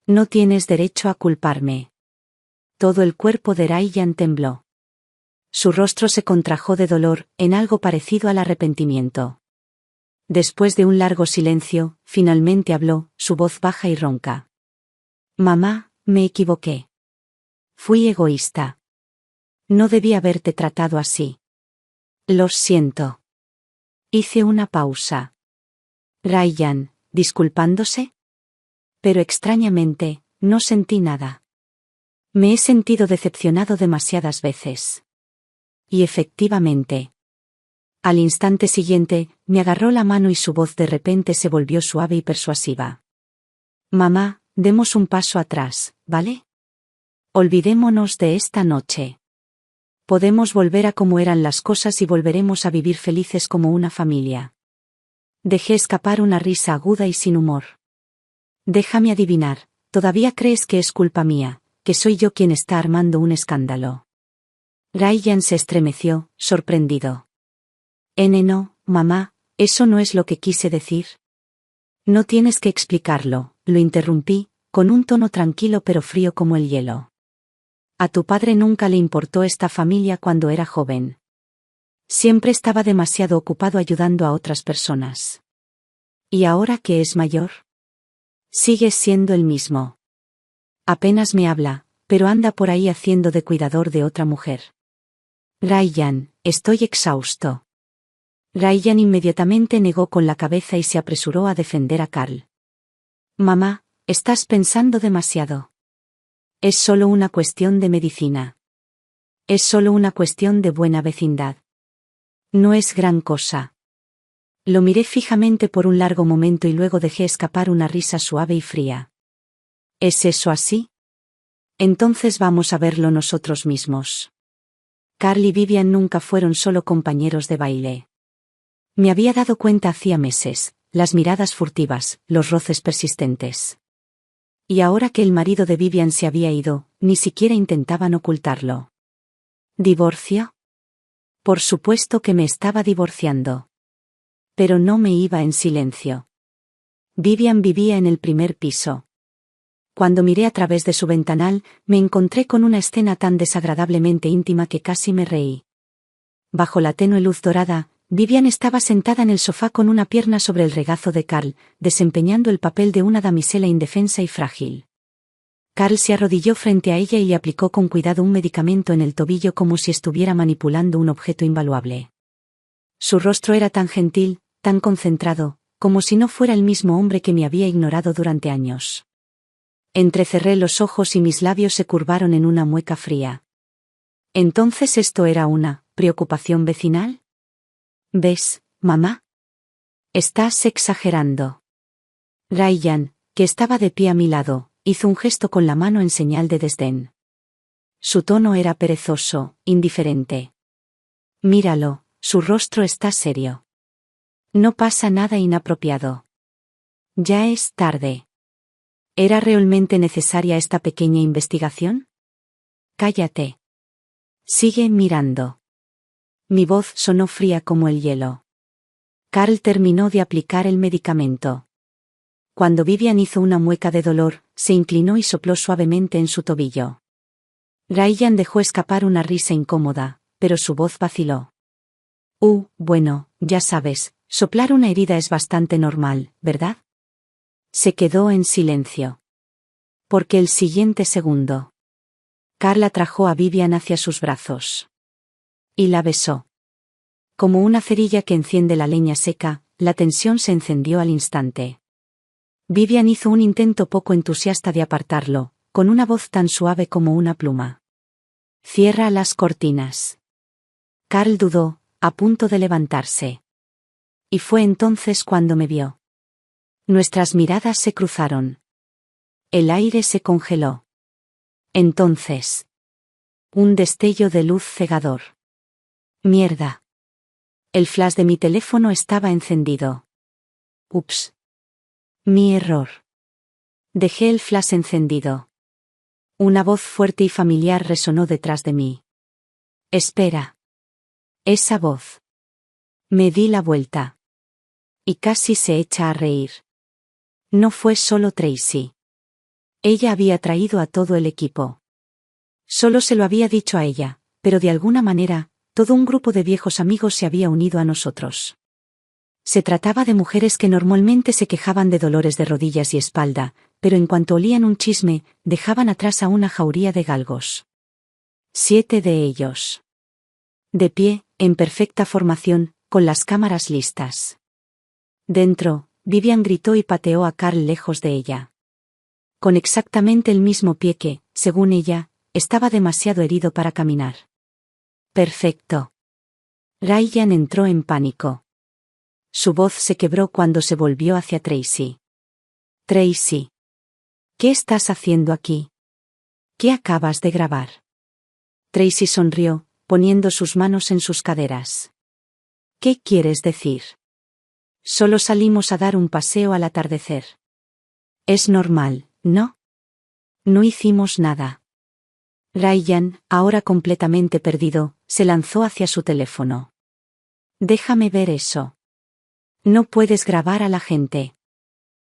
Speaker 1: No tienes derecho a culparme. Todo el cuerpo de Ryan tembló. Su rostro se contrajo de dolor, en algo parecido al arrepentimiento. Después de un largo silencio, finalmente habló, su voz baja y ronca. Mamá, me equivoqué. Fui egoísta. No debí haberte tratado así. Lo siento. Hice una pausa. Ryan, ¿disculpándose? Pero extrañamente, no sentí nada. Me he sentido decepcionado demasiadas veces. Y efectivamente. Al instante siguiente, me agarró la mano y su voz de repente se volvió suave y persuasiva. Mamá, demos un paso atrás, ¿vale? Olvidémonos de esta noche. Podemos volver a cómo eran las cosas y volveremos a vivir felices como una familia. Dejé escapar una risa aguda y sin humor. Déjame adivinar, ¿todavía crees que es culpa mía, que soy yo quien está armando un escándalo? Ryan se estremeció, sorprendido. No, mamá, eso no es lo que quise decir. No tienes que explicarlo, lo interrumpí, con un tono tranquilo pero frío como el hielo. A tu padre nunca le importó esta familia cuando era joven. Siempre estaba demasiado ocupado ayudando a otras personas. ¿Y ahora que es mayor? Sigues siendo el mismo. Apenas me habla, pero anda por ahí haciendo de cuidador de otra mujer. Ryan, estoy exhausto. Ryan inmediatamente negó con la cabeza y se apresuró a defender a Carl. Mamá, estás pensando demasiado. Es solo una cuestión de medicina. Es solo una cuestión de buena vecindad. No es gran cosa. Lo miré fijamente por un largo momento y luego dejé escapar una risa suave y fría. ¿Es eso así? Entonces vamos a verlo nosotros mismos. Carl y Vivian nunca fueron solo compañeros de baile. Me había dado cuenta hacía meses, las miradas furtivas, los roces persistentes. Y ahora que el marido de Vivian se había ido, ni siquiera intentaban ocultarlo. ¿Divorcio? Por supuesto que me estaba divorciando. Pero no me iba en silencio. Vivian vivía en el primer piso. Cuando miré a través de su ventanal, me encontré con una escena tan desagradablemente íntima que casi me reí. Bajo la tenue luz dorada, Vivian estaba sentada en el sofá con una pierna sobre el regazo de Carl, desempeñando el papel de una damisela indefensa y frágil. Carl se arrodilló frente a ella y le aplicó con cuidado un medicamento en el tobillo como si estuviera manipulando un objeto invaluable. Su rostro era tan gentil, tan concentrado, como si no fuera el mismo hombre que me había ignorado durante años. Entrecerré los ojos y mis labios se curvaron en una mueca fría. ¿Entonces esto era una preocupación vecinal? ¿Ves, mamá? Estás exagerando. Ryan, que estaba de pie a mi lado, hizo un gesto con la mano en señal de desdén. Su tono era perezoso, indiferente. Míralo, su rostro está serio. No pasa nada inapropiado. Ya es tarde. ¿Era realmente necesaria esta pequeña investigación? Cállate. Sigue mirando. Mi voz sonó fría como el hielo. Carl terminó de aplicar el medicamento. Cuando Vivian hizo una mueca de dolor, se inclinó y sopló suavemente en su tobillo. Ryan dejó escapar una risa incómoda, pero su voz vaciló. Bueno, ya sabes, soplar una herida es bastante normal, ¿verdad? Se quedó en silencio. Porque el siguiente segundo. Carl atrajo a Vivian hacia sus brazos. Y la besó. Como una cerilla que enciende la leña seca, la tensión se encendió al instante. Vivian hizo un intento poco entusiasta de apartarlo, con una voz tan suave como una pluma. Cierra las cortinas. Carl dudó, a punto de levantarse. Y fue entonces cuando me vio. Nuestras miradas se cruzaron. El aire se congeló. Entonces. Un destello de luz cegador. Mierda. El flash de mi teléfono estaba encendido. Ups. Mi error. Dejé el flash encendido. Una voz fuerte y familiar resonó detrás de mí. Espera. Esa voz. Me di la vuelta. Y casi se echa a reír. No fue solo Tracy. Ella había traído a todo el equipo. Solo se lo había dicho a ella, pero de alguna manera, todo un grupo de viejos amigos se había unido a nosotros. Se trataba de mujeres que normalmente se quejaban de dolores de rodillas y espalda, pero en cuanto olían un chisme, dejaban atrás a una jauría de galgos. 7 de ellos. De pie, en perfecta formación, con las cámaras listas. Dentro, Vivian gritó y pateó a Carl lejos de ella. Con exactamente el mismo pie que, según ella, estaba demasiado herido para caminar. Perfecto. Ryan entró en pánico. Su voz se quebró cuando se volvió hacia Tracy. Tracy. ¿Qué estás haciendo aquí? ¿Qué acabas de grabar? Tracy sonrió, poniendo sus manos en sus caderas. ¿Qué quieres decir? Solo salimos a dar un paseo al atardecer. Es normal, ¿no? No hicimos nada. Ryan, ahora completamente perdido, se lanzó hacia su teléfono. Déjame ver eso. No puedes grabar a la gente.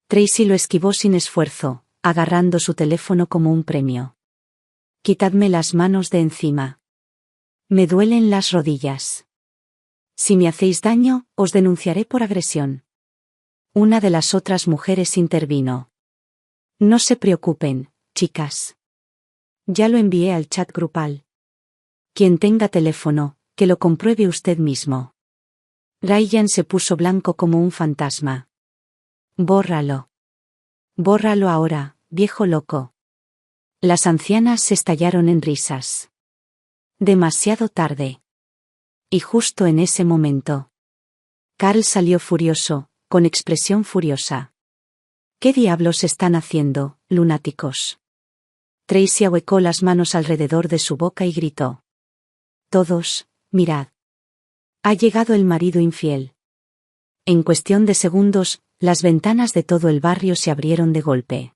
Speaker 1: Tracy lo esquivó sin esfuerzo, agarrando su teléfono como un premio. Quitadme las manos de encima. Me duelen las rodillas. Si me hacéis daño, os denunciaré por agresión. Una de las otras mujeres intervino. No se preocupen, chicas. Ya lo envié al chat grupal. Quien tenga teléfono, que lo compruebe usted mismo. Ryan se puso blanco como un fantasma. Bórralo. Bórralo ahora, viejo loco. Las ancianas se estallaron en risas. Demasiado tarde. Y justo en ese momento. Carl salió furioso, con expresión furiosa. ¿Qué diablos están haciendo, lunáticos? Tracy ahuecó las manos alrededor de su boca y gritó. Todos, mirad. Ha llegado el marido infiel. En cuestión de segundos, las ventanas de todo el barrio se abrieron de golpe.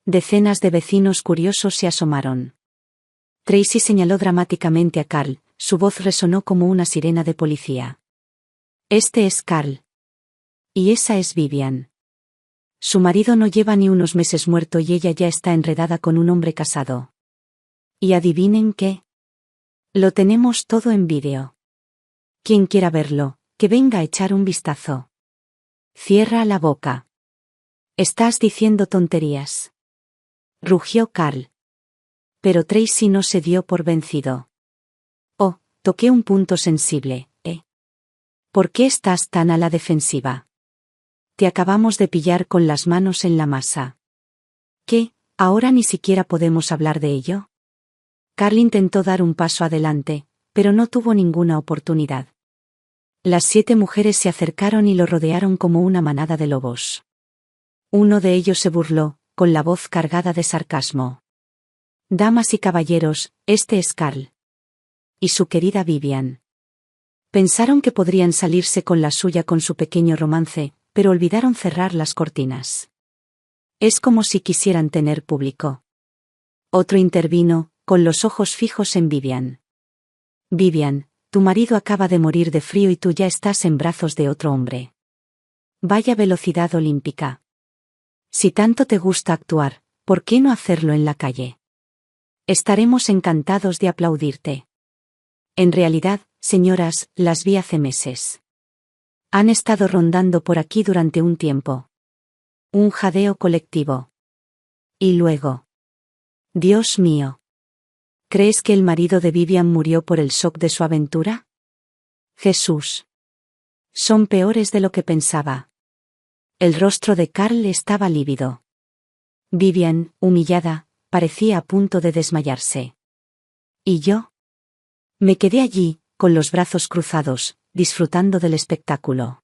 Speaker 1: Decenas de vecinos curiosos se asomaron. Tracy señaló dramáticamente a Carl, su voz resonó como una sirena de policía. Este es Carl. Y esa es Vivian. Su marido no lleva ni unos meses muerto y ella ya está enredada con un hombre casado. ¿Y adivinen qué? Lo tenemos todo en vídeo. Quien quiera verlo, que venga a echar un vistazo. Cierra la boca. Estás diciendo tonterías. Rugió Carl. Pero Tracy no se dio por vencido. Oh, toqué un punto sensible, ¿eh? ¿Por qué estás tan a la defensiva? Te acabamos de pillar con las manos en la masa. ¿Qué? ¿Ahora ni siquiera podemos hablar de ello? Carl intentó dar un paso adelante, pero no tuvo ninguna oportunidad. Las 7 mujeres se acercaron y lo rodearon como una manada de lobos. Uno de ellos se burló, con la voz cargada de sarcasmo. Damas y caballeros, este es Carl. Y su querida Vivian. Pensaron que podrían salirse con la suya con su pequeño romance, pero olvidaron cerrar las cortinas. Es como si quisieran tener público. Otro intervino, con los ojos fijos en Vivian. Vivian, tu marido acaba de morir de frío y tú ya estás en brazos de otro hombre. Vaya velocidad olímpica. Si tanto te gusta actuar, ¿por qué no hacerlo en la calle? Estaremos encantados de aplaudirte. En realidad, señoras, las vi hace meses. Han estado rondando por aquí durante un tiempo. Un jadeo colectivo. Y luego. Dios mío. ¿Crees que el marido de Vivian murió por el shock de su aventura? Jesús. Son peores de lo que pensaba. El rostro de Carl estaba lívido. Vivian, humillada, parecía a punto de desmayarse. ¿Y yo? Me quedé allí, con los brazos cruzados, disfrutando del espectáculo.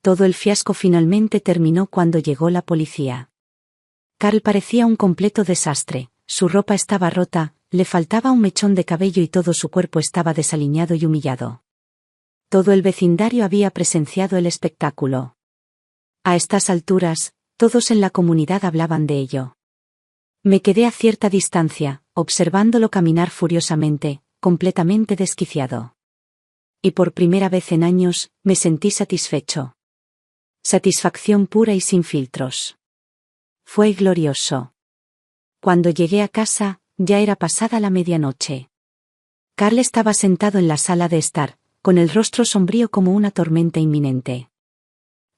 Speaker 1: Todo el fiasco finalmente terminó cuando llegó la policía. Carl parecía un completo desastre, su ropa estaba rota, le faltaba un mechón de cabello y todo su cuerpo estaba desaliñado y humillado. Todo el vecindario había presenciado el espectáculo. A estas alturas, todos en la comunidad hablaban de ello. Me quedé a cierta distancia, observándolo caminar furiosamente, completamente desquiciado. Y por primera vez en años, me sentí satisfecho. Satisfacción pura y sin filtros. Fue glorioso. Cuando llegué a casa, ya era pasada la medianoche. Carl estaba sentado en la sala de estar, con el rostro sombrío como una tormenta inminente.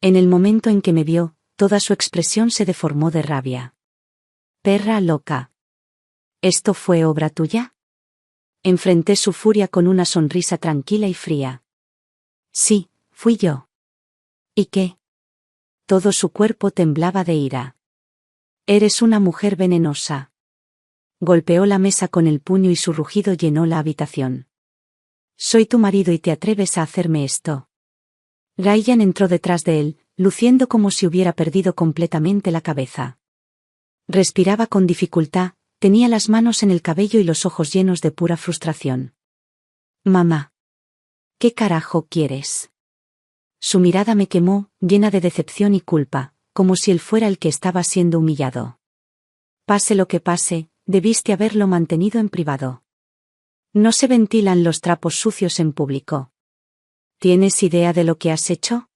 Speaker 1: En el momento en que me vio, toda su expresión se deformó de rabia. Perra loca. ¿Esto fue obra tuya? Enfrenté su furia con una sonrisa tranquila y fría. Sí, fui yo. ¿Y qué? Todo su cuerpo temblaba de ira. Eres una mujer venenosa. Golpeó la mesa con el puño y su rugido llenó la habitación. Soy tu marido y te atreves a hacerme esto. Ryan entró detrás de él, luciendo como si hubiera perdido completamente la cabeza. Respiraba con dificultad, tenía las manos en el cabello y los ojos llenos de pura frustración. Mamá. ¿Qué carajo quieres? Su mirada me quemó, llena de decepción y culpa, como si él fuera el que estaba siendo humillado. Pase lo que pase, debiste haberlo mantenido en privado. No se ventilan los trapos sucios en público. ¿Tienes idea de lo que has hecho?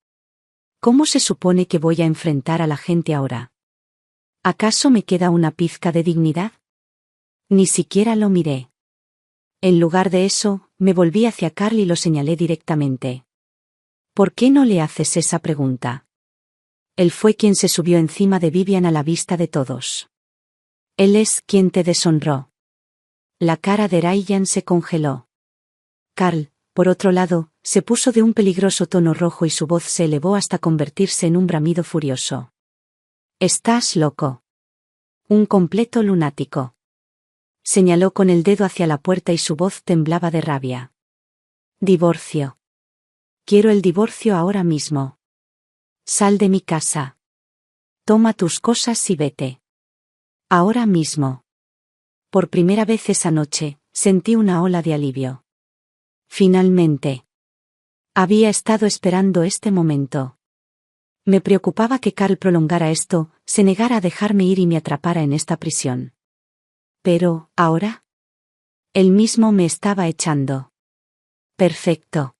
Speaker 1: ¿Cómo se supone que voy a enfrentar a la gente ahora? ¿Acaso me queda una pizca de dignidad? Ni siquiera lo miré. En lugar de eso, me volví hacia Carl y lo señalé directamente. ¿Por qué no le haces esa pregunta? Él fue quien se subió encima de Vivian a la vista de todos. Él es quien te deshonró. La cara de Ryan se congeló. Carl, por otro lado, se puso de un peligroso tono rojo y su voz se elevó hasta convertirse en un bramido furioso. Estás loco. Un completo lunático. Señaló con el dedo hacia la puerta y su voz temblaba de rabia. Divorcio. Quiero el divorcio ahora mismo. Sal de mi casa. Toma tus cosas y vete. Ahora mismo. Por primera vez esa noche, sentí una ola de alivio. Finalmente. Había estado esperando este momento. Me preocupaba que Carl prolongara esto, se negara a dejarme ir y me atrapara en esta prisión. Pero, ¿ahora? Él mismo me estaba echando. Perfecto.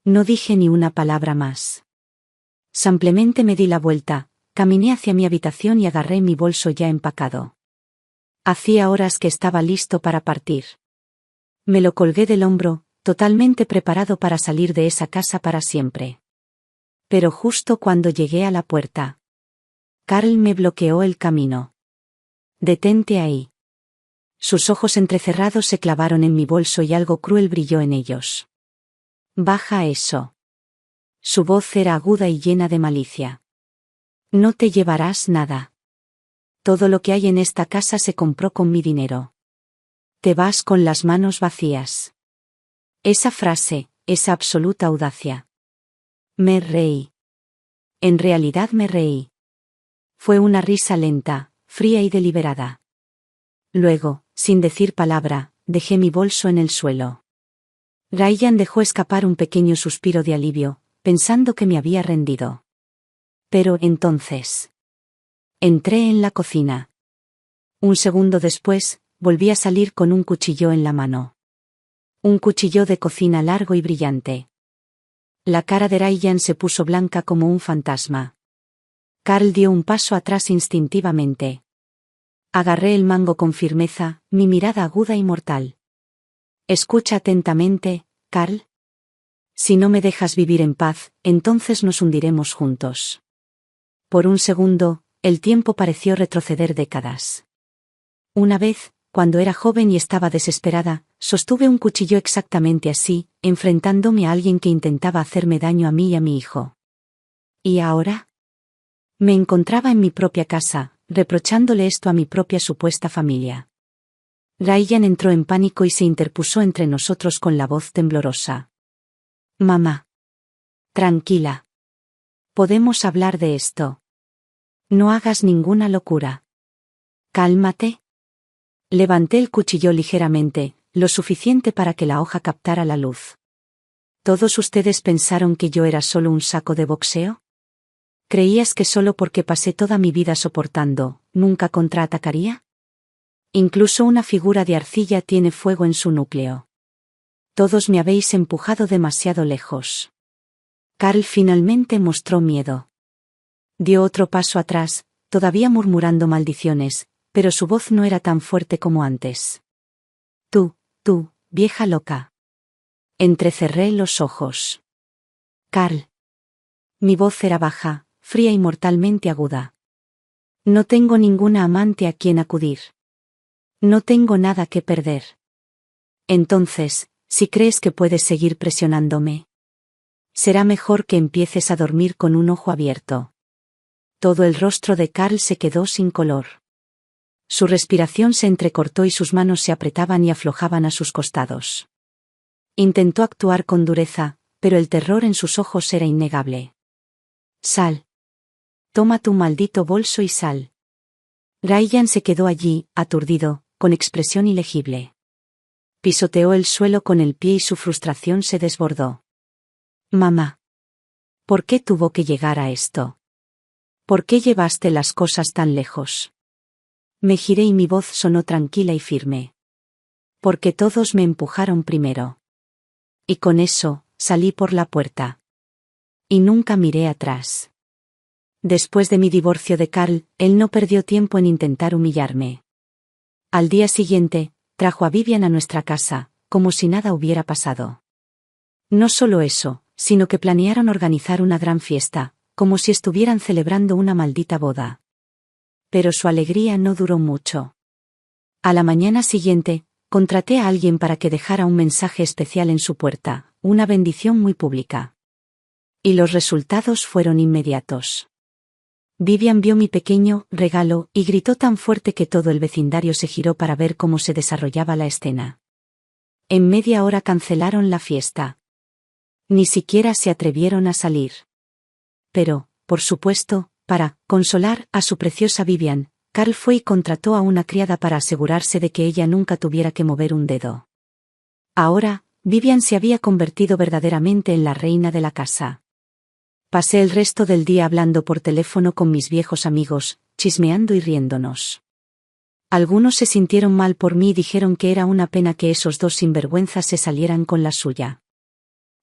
Speaker 1: No dije ni una palabra más. Simplemente me di la vuelta, caminé hacia mi habitación y agarré mi bolso ya empacado. Hacía horas que estaba listo para partir. Me lo colgué del hombro, totalmente preparado para salir de esa casa para siempre. Pero justo cuando llegué a la puerta, Carl me bloqueó el camino. Detente ahí. Sus ojos entrecerrados se clavaron en mi bolso y algo cruel brilló en ellos. Baja eso. Su voz era aguda y llena de malicia. No te llevarás nada. Todo lo que hay en esta casa se compró con mi dinero. Te vas con las manos vacías. Esa frase, esa absoluta audacia. Me reí. En realidad me reí. Fue una risa lenta, fría y deliberada. Luego, sin decir palabra, dejé mi bolso en el suelo. Ryan dejó escapar un pequeño suspiro de alivio, pensando que me había rendido. Pero entonces. Entré en la cocina. Un segundo después, volví a salir con un cuchillo en la mano. Un cuchillo de cocina largo y brillante. La cara de Ryan se puso blanca como un fantasma. Carl dio un paso atrás instintivamente. Agarré el mango con firmeza, mi mirada aguda y mortal. Escucha atentamente, Carl. Si no me dejas vivir en paz, entonces nos hundiremos juntos. Por un segundo, el tiempo pareció retroceder décadas. Una vez, cuando era joven y estaba desesperada, sostuve un cuchillo exactamente así, enfrentándome a alguien que intentaba hacerme daño a mí y a mi hijo. ¿Y ahora? Me encontraba en mi propia casa, reprochándole esto a mi propia supuesta familia. Ryan entró en pánico y se interpuso entre nosotros con la voz temblorosa. Mamá. Tranquila. Podemos hablar de esto. No hagas ninguna locura. Cálmate. Levanté el cuchillo ligeramente, lo suficiente para que la hoja captara la luz. ¿Todos ustedes pensaron que yo era solo un saco de boxeo? ¿Creías que solo porque pasé toda mi vida soportando, nunca contraatacaría? Incluso una figura de arcilla tiene fuego en su núcleo. Todos me habéis empujado demasiado lejos. Carl finalmente mostró miedo. Dio otro paso atrás, todavía murmurando maldiciones, pero su voz no era tan fuerte como antes. Tú, vieja loca. Entrecerré los ojos. Carl. Mi voz era baja, fría y mortalmente aguda. No tengo ninguna amante a quien acudir. No tengo nada que perder. Entonces, si crees que puedes seguir presionándome, será mejor que empieces a dormir con un ojo abierto. Todo el rostro de Carl se quedó sin color. Su respiración se entrecortó y sus manos se apretaban y aflojaban a sus costados. Intentó actuar con dureza, pero el terror en sus ojos era innegable. Sal. Toma tu maldito bolso y sal. Ryan se quedó allí, aturdido, con expresión ilegible. Pisoteó el suelo con el pie y su frustración se desbordó. Mamá. ¿Por qué tuvo que llegar a esto? ¿Por qué llevaste las cosas tan lejos? Me giré y mi voz sonó tranquila y firme. Porque todos me empujaron primero. Y con eso, salí por la puerta. Y nunca miré atrás. Después de mi divorcio de Carl, él no perdió tiempo en intentar humillarme. Al día siguiente, trajo a Vivian a nuestra casa, como si nada hubiera pasado. No solo eso, sino que planearon organizar una gran fiesta, como si estuvieran celebrando una maldita boda. Pero su alegría no duró mucho. A la mañana siguiente, contraté a alguien para que dejara un mensaje especial en su puerta, una bendición muy pública. Y los resultados fueron inmediatos. Vivian vio mi pequeño regalo y gritó tan fuerte que todo el vecindario se giró para ver cómo se desarrollaba la escena. En media hora cancelaron la fiesta. Ni siquiera se atrevieron a salir. Pero, por supuesto, para consolar a su preciosa Vivian, Carl fue y contrató a una criada para asegurarse de que ella nunca tuviera que mover un dedo. Ahora, Vivian se había convertido verdaderamente en la reina de la casa. Pasé el resto del día hablando por teléfono con mis viejos amigos, chismeando y riéndonos. Algunos se sintieron mal por mí y dijeron que era una pena que esos dos sinvergüenzas se salieran con la suya.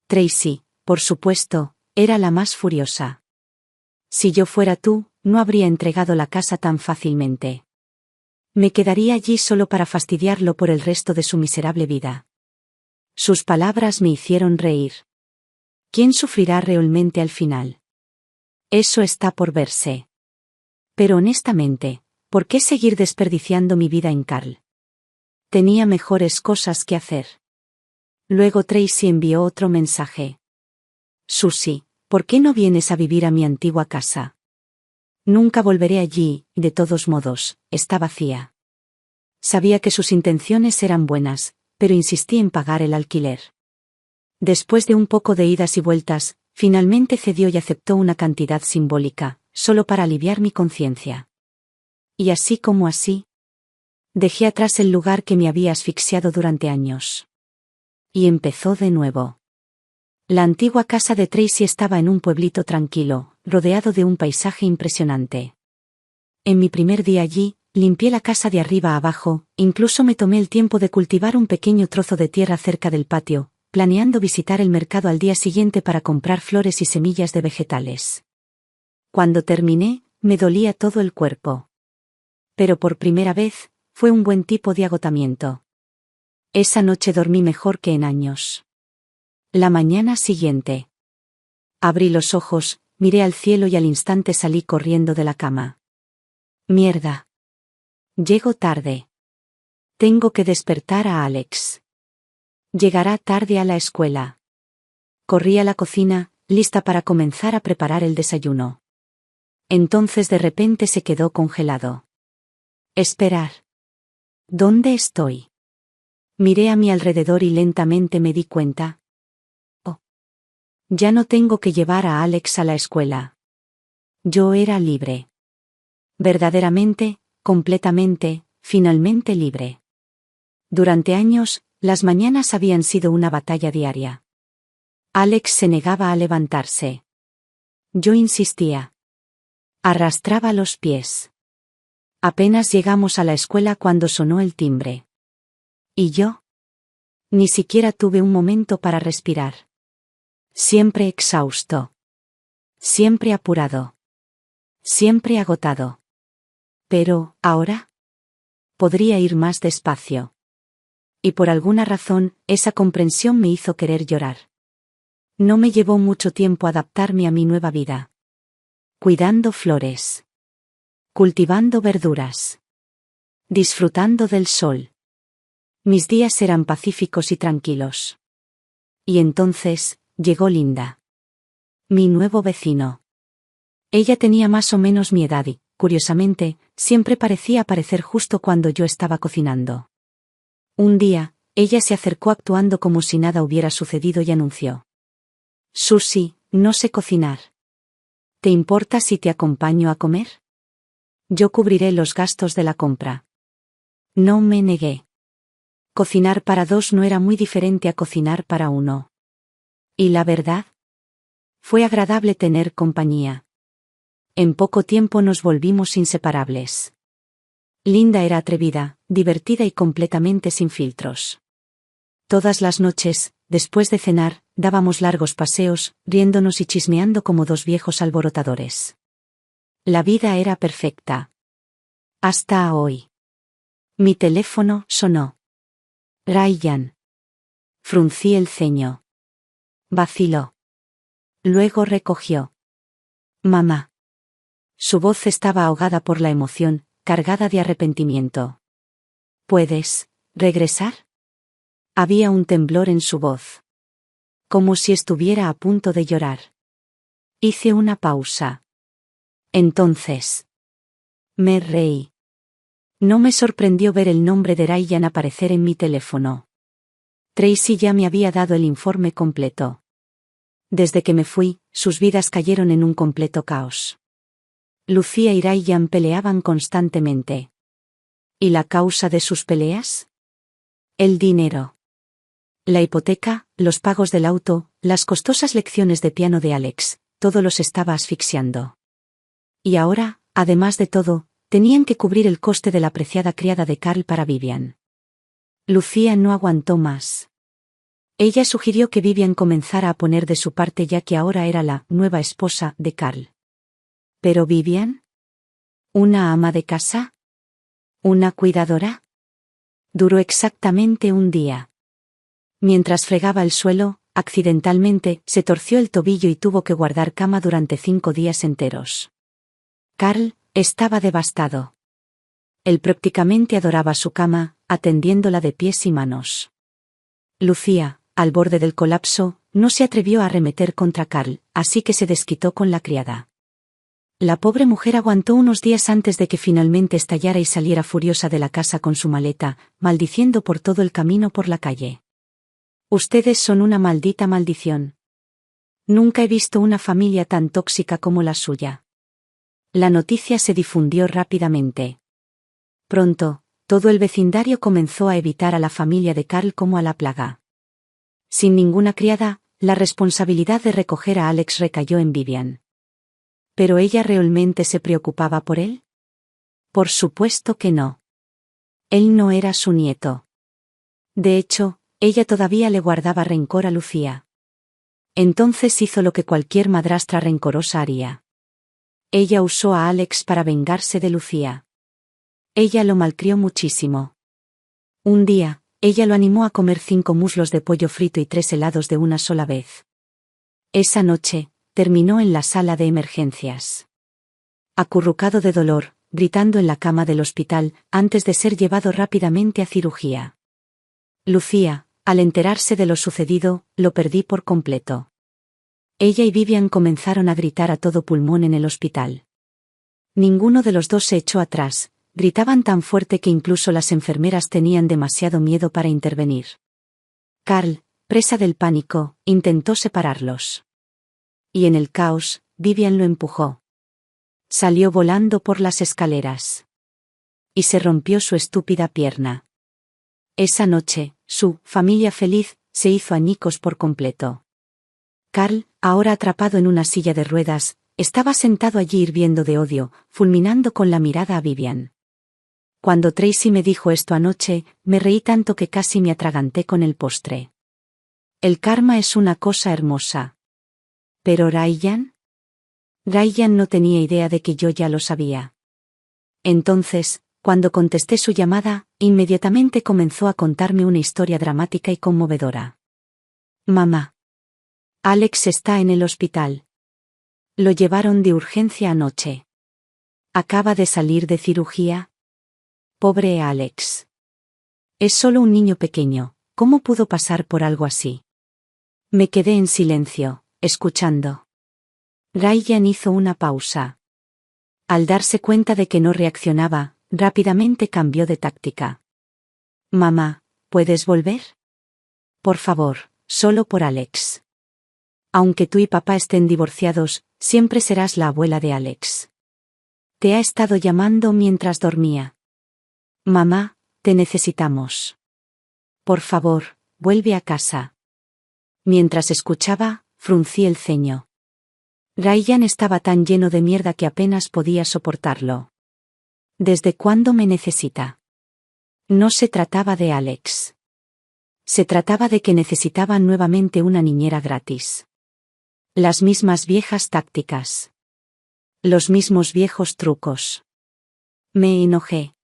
Speaker 1: Tracy, por supuesto, era la más furiosa. Si yo fuera tú, no habría entregado la casa tan fácilmente. Me quedaría allí solo para fastidiarlo por el resto de su miserable vida. Sus palabras me hicieron reír. ¿Quién sufrirá realmente al final? Eso está por verse. Pero honestamente, ¿por qué seguir desperdiciando mi vida en Carl? Tenía mejores cosas que hacer. Luego Tracy envió otro mensaje. Susie, ¿por qué no vienes a vivir a mi antigua casa? Nunca volveré allí, de todos modos, está vacía. Sabía que sus intenciones eran buenas, pero insistí en pagar el alquiler. Después de un poco de idas y vueltas, finalmente cedió y aceptó una cantidad simbólica, solo para aliviar mi conciencia. Y así como así, dejé atrás el lugar que me había asfixiado durante años. Y empezó de nuevo. La antigua casa de Tracy estaba en un pueblito tranquilo, rodeado de un paisaje impresionante. En mi primer día allí, limpié la casa de arriba a abajo, incluso me tomé el tiempo de cultivar un pequeño trozo de tierra cerca del patio, planeando visitar el mercado al día siguiente para comprar flores y semillas de vegetales. Cuando terminé, me dolía todo el cuerpo. Pero por primera vez, fue un buen tipo de agotamiento. Esa noche dormí mejor que en años. La mañana siguiente. Abrí los ojos, miré al cielo y al instante salí corriendo de la cama. Mierda. Llego tarde. Tengo que despertar a Alex. Llegará tarde a la escuela. Corrí a la cocina, lista para comenzar a preparar el desayuno. Entonces de repente se quedó congelado. Esperar. ¿Dónde estoy? Miré a mi alrededor y lentamente me di cuenta. Oh. Ya no tengo que llevar a Alex a la escuela. Yo era libre. Verdaderamente, completamente, finalmente libre. Durante años, las mañanas habían sido una batalla diaria. Alex se negaba a levantarse. Yo insistía. Arrastraba los pies. Apenas llegamos a la escuela cuando sonó el timbre. ¿Y yo? Ni siquiera tuve un momento para respirar. Siempre exhausto. Siempre apurado. Siempre agotado. Pero, ¿ahora? Podría ir más despacio. Y por alguna razón, esa comprensión me hizo querer llorar. No me llevó mucho tiempo adaptarme a mi nueva vida. Cuidando flores. Cultivando verduras. Disfrutando del sol. Mis días eran pacíficos y tranquilos. Y entonces, llegó Linda. Mi nuevo vecino. Ella tenía más o menos mi edad y, curiosamente, siempre parecía aparecer justo cuando yo estaba cocinando. Un día, ella se acercó actuando como si nada hubiera sucedido y anunció. Susie, no sé cocinar. ¿Te importa si te acompaño a comer? Yo cubriré los gastos de la compra. No me negué. Cocinar para dos no era muy diferente a cocinar para uno. ¿Y la verdad? Fue agradable tener compañía. En poco tiempo nos volvimos inseparables. Linda era atrevida, divertida y completamente sin filtros. Todas las noches, después de cenar, dábamos largos paseos, riéndonos y chismeando como dos viejos alborotadores. La vida era perfecta. Hasta hoy. Mi teléfono sonó. Ryan. Fruncí el ceño. Vaciló. Luego recogió. Mamá. Su voz estaba ahogada por la emoción, cargada de arrepentimiento. ¿Puedes regresar? Había un temblor en su voz. Como si estuviera a punto de llorar. Hice una pausa. Entonces. Me reí. No me sorprendió ver el nombre de Ryan aparecer en mi teléfono. Tracy ya me había dado el informe completo. Desde que me fui, sus vidas cayeron en un completo caos. Lucía y Ryan peleaban constantemente. ¿Y la causa de sus peleas? El dinero. La hipoteca, los pagos del auto, las costosas lecciones de piano de Alex, todo los estaba asfixiando. Y ahora, además de todo, tenían que cubrir el coste de la apreciada criada de Carl para Vivian. Lucía no aguantó más. Ella sugirió que Vivian comenzara a poner de su parte ya que ahora era la nueva esposa de Carl. ¿Pero Vivian? ¿Una ama de casa? ¿Una cuidadora? Duró exactamente un día. Mientras fregaba el suelo, accidentalmente, se torció el tobillo y tuvo que guardar cama durante 5 días enteros. Carl estaba devastado. Él prácticamente adoraba su cama, atendiéndola de pies y manos. Lucía, al borde del colapso, no se atrevió a arremeter contra Carl, así que se desquitó con la criada. La pobre mujer aguantó unos días antes de que finalmente estallara y saliera furiosa de la casa con su maleta, maldiciendo por todo el camino por la calle. Ustedes son una maldita maldición. Nunca he visto una familia tan tóxica como la suya. La noticia se difundió rápidamente. Pronto, todo el vecindario comenzó a evitar a la familia de Carl como a la plaga. Sin ninguna criada, la responsabilidad de recoger a Alex recayó en Vivian. ¿Pero ella realmente se preocupaba por él? Por supuesto que no. Él no era su nieto. De hecho, ella todavía le guardaba rencor a Lucía. Entonces hizo lo que cualquier madrastra rencorosa haría. Ella usó a Alex para vengarse de Lucía. Ella lo malcrió muchísimo. Un día, ella lo animó a comer 5 muslos de pollo frito y 3 helados de una sola vez. Esa noche, terminó en la sala de emergencias. Acurrucado de dolor, gritando en la cama del hospital, antes de ser llevado rápidamente a cirugía. Lucía, al enterarse de lo sucedido, lo perdí por completo. Ella y Vivian comenzaron a gritar a todo pulmón en el hospital. Ninguno de los dos se echó atrás, gritaban tan fuerte que incluso las enfermeras tenían demasiado miedo para intervenir. Carl, presa del pánico, intentó separarlos. Y en el caos, Vivian lo empujó. Salió volando por las escaleras. Y se rompió su estúpida pierna. Esa noche, su familia feliz se hizo añicos por completo. Carl, ahora atrapado en una silla de ruedas, estaba sentado allí hirviendo de odio, fulminando con la mirada a Vivian. Cuando Tracy me dijo esto anoche, me reí tanto que casi me atraganté con el postre. El karma es una cosa hermosa. ¿Pero Ryan? Ryan no tenía idea de que yo ya lo sabía. Entonces, cuando contesté su llamada, inmediatamente comenzó a contarme una historia dramática y conmovedora. Mamá. Alex está en el hospital. Lo llevaron de urgencia anoche. Acaba de salir de cirugía. Pobre Alex. Es solo un niño pequeño, ¿cómo pudo pasar por algo así? Me quedé en silencio, escuchando. Ryan hizo una pausa. Al darse cuenta de que no reaccionaba, rápidamente cambió de táctica. Mamá, ¿puedes volver? Por favor, solo por Alex. Aunque tú y papá estén divorciados, siempre serás la abuela de Alex. Te ha estado llamando mientras dormía. Mamá, te necesitamos. Por favor, vuelve a casa. Mientras escuchaba, fruncí el ceño. Ryan estaba tan lleno de mierda que apenas podía soportarlo. ¿Desde cuándo me necesita? No se trataba de Alex. Se trataba de que necesitaban nuevamente una niñera gratis. Las mismas viejas tácticas. Los mismos viejos trucos. Me enojé.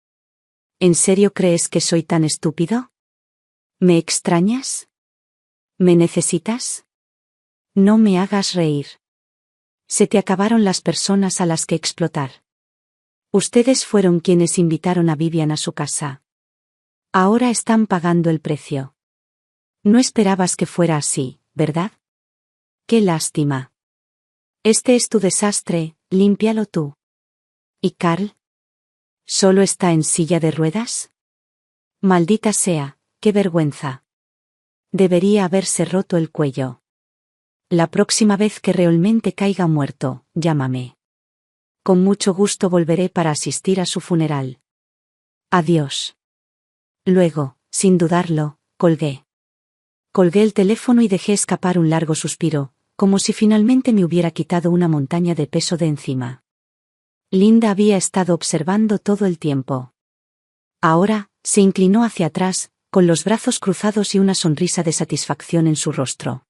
Speaker 1: ¿En serio crees que soy tan estúpido? ¿Me extrañas? ¿Me necesitas? No me hagas reír. Se te acabaron las personas a las que explotar. Ustedes fueron quienes invitaron a Vivian a su casa. Ahora están pagando el precio. No esperabas que fuera así, ¿verdad? Qué lástima. Este es tu desastre, límpialo tú. ¿Y Carl? ¿Solo está en silla de ruedas? Maldita sea, qué vergüenza. Debería haberse roto el cuello. La próxima vez que realmente caiga muerto, llámame. Con mucho gusto volveré para asistir a su funeral. Adiós. Luego, sin dudarlo, colgué. Colgué el teléfono y dejé escapar un largo suspiro, como si finalmente me hubiera quitado una montaña de peso de encima. Linda había estado observando todo el tiempo. Ahora, se inclinó hacia atrás, con los brazos cruzados y una sonrisa de satisfacción en su rostro.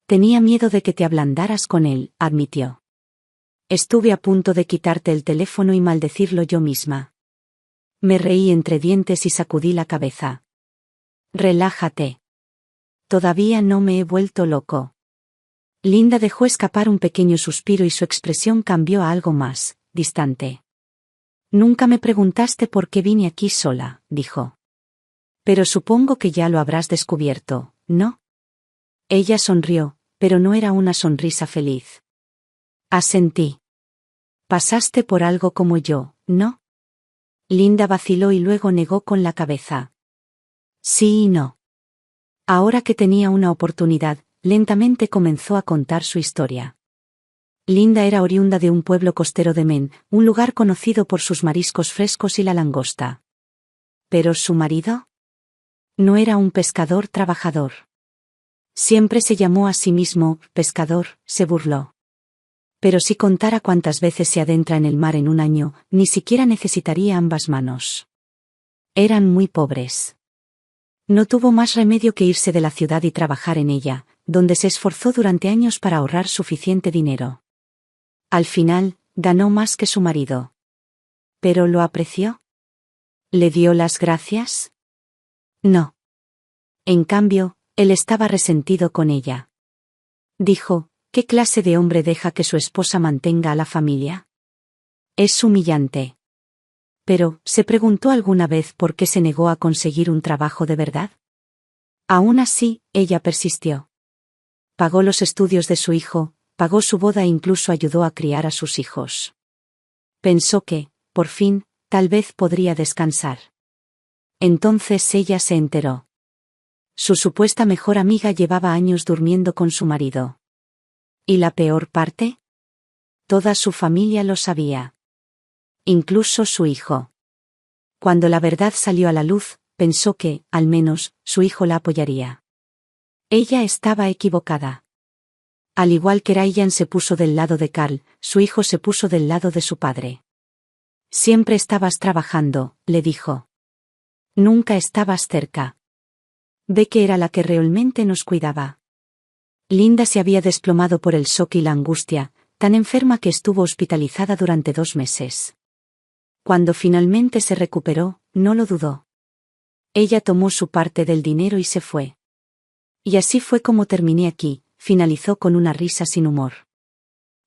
Speaker 1: Tenía miedo de que te ablandaras con él, admitió. Estuve a punto de quitarte el teléfono y maldecirlo yo misma. Me reí entre dientes y sacudí la cabeza. Relájate. Todavía no me he vuelto loco. Linda dejó escapar un pequeño suspiro y su expresión cambió a algo más, distante. Nunca me preguntaste por qué vine aquí sola, dijo. Pero supongo que ya lo habrás descubierto, ¿no? Ella sonrió, pero no era una sonrisa feliz. Asentí. Pasaste por algo como yo, ¿no? Linda vaciló y luego negó con la cabeza. Sí y no. Ahora que tenía una oportunidad, lentamente comenzó a contar su historia. Linda era oriunda de un pueblo costero de Maine, un lugar conocido por sus mariscos frescos y la langosta. ¿Pero su marido? No era un pescador trabajador. Siempre se llamó a sí mismo pescador, se burló. Pero si contara cuántas veces se adentra en el mar en un año, ni siquiera necesitaría ambas manos. Eran muy pobres. No tuvo más remedio que irse de la ciudad y trabajar en ella, donde se esforzó durante años para ahorrar suficiente dinero. Al final, ganó más que su marido. ¿Pero lo apreció? ¿Le dio las gracias? No. En cambio, él estaba resentido con ella. Dijo, ¿qué clase de hombre deja que su esposa mantenga a la familia? Es humillante. Pero, ¿se preguntó alguna vez por qué se negó a conseguir un trabajo de verdad? Aún así, ella persistió. Pagó los estudios de su hijo, pagó su boda e incluso ayudó a criar a sus hijos. Pensó que, por fin, tal vez podría descansar. Entonces ella se enteró. Su supuesta mejor amiga llevaba años durmiendo con su marido. ¿Y la peor parte? Toda su familia lo sabía. Incluso su hijo. Cuando la verdad salió a la luz, pensó que, al menos, su hijo la apoyaría. Ella estaba equivocada. Al igual que Ryan se puso del lado de Carl, su hijo se puso del lado de su padre. Siempre estabas trabajando, le dijo. Nunca estabas cerca. Becky era la que realmente nos cuidaba. Linda se había desplomado por el shock y la angustia, tan enferma que estuvo hospitalizada durante 2 meses. Cuando finalmente se recuperó, no lo dudó. Ella tomó su parte del dinero y se fue. Y así fue como terminé aquí, finalizó con una risa sin humor.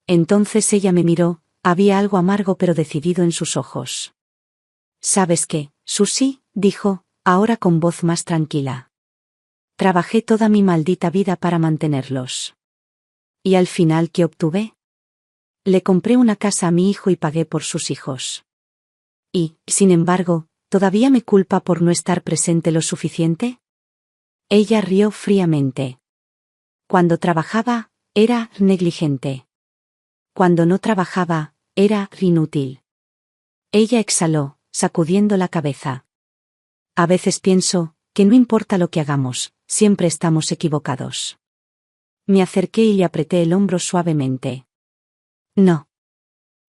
Speaker 1: Entonces ella me miró, había algo amargo pero decidido en sus ojos. ¿Sabes qué, Susie?, dijo, ahora con voz más tranquila. Trabajé toda mi maldita vida para mantenerlos. ¿Y al final qué obtuve? Le compré una casa a mi hijo y pagué por sus hijos. Y, sin embargo, ¿todavía me culpa por no estar presente lo suficiente? Ella rió fríamente. Cuando trabajaba, era negligente. Cuando no trabajaba, era inútil. Ella exhaló, sacudiendo la cabeza. A veces pienso, que no importa lo que hagamos, siempre estamos equivocados. Me acerqué y le apreté el hombro suavemente. No.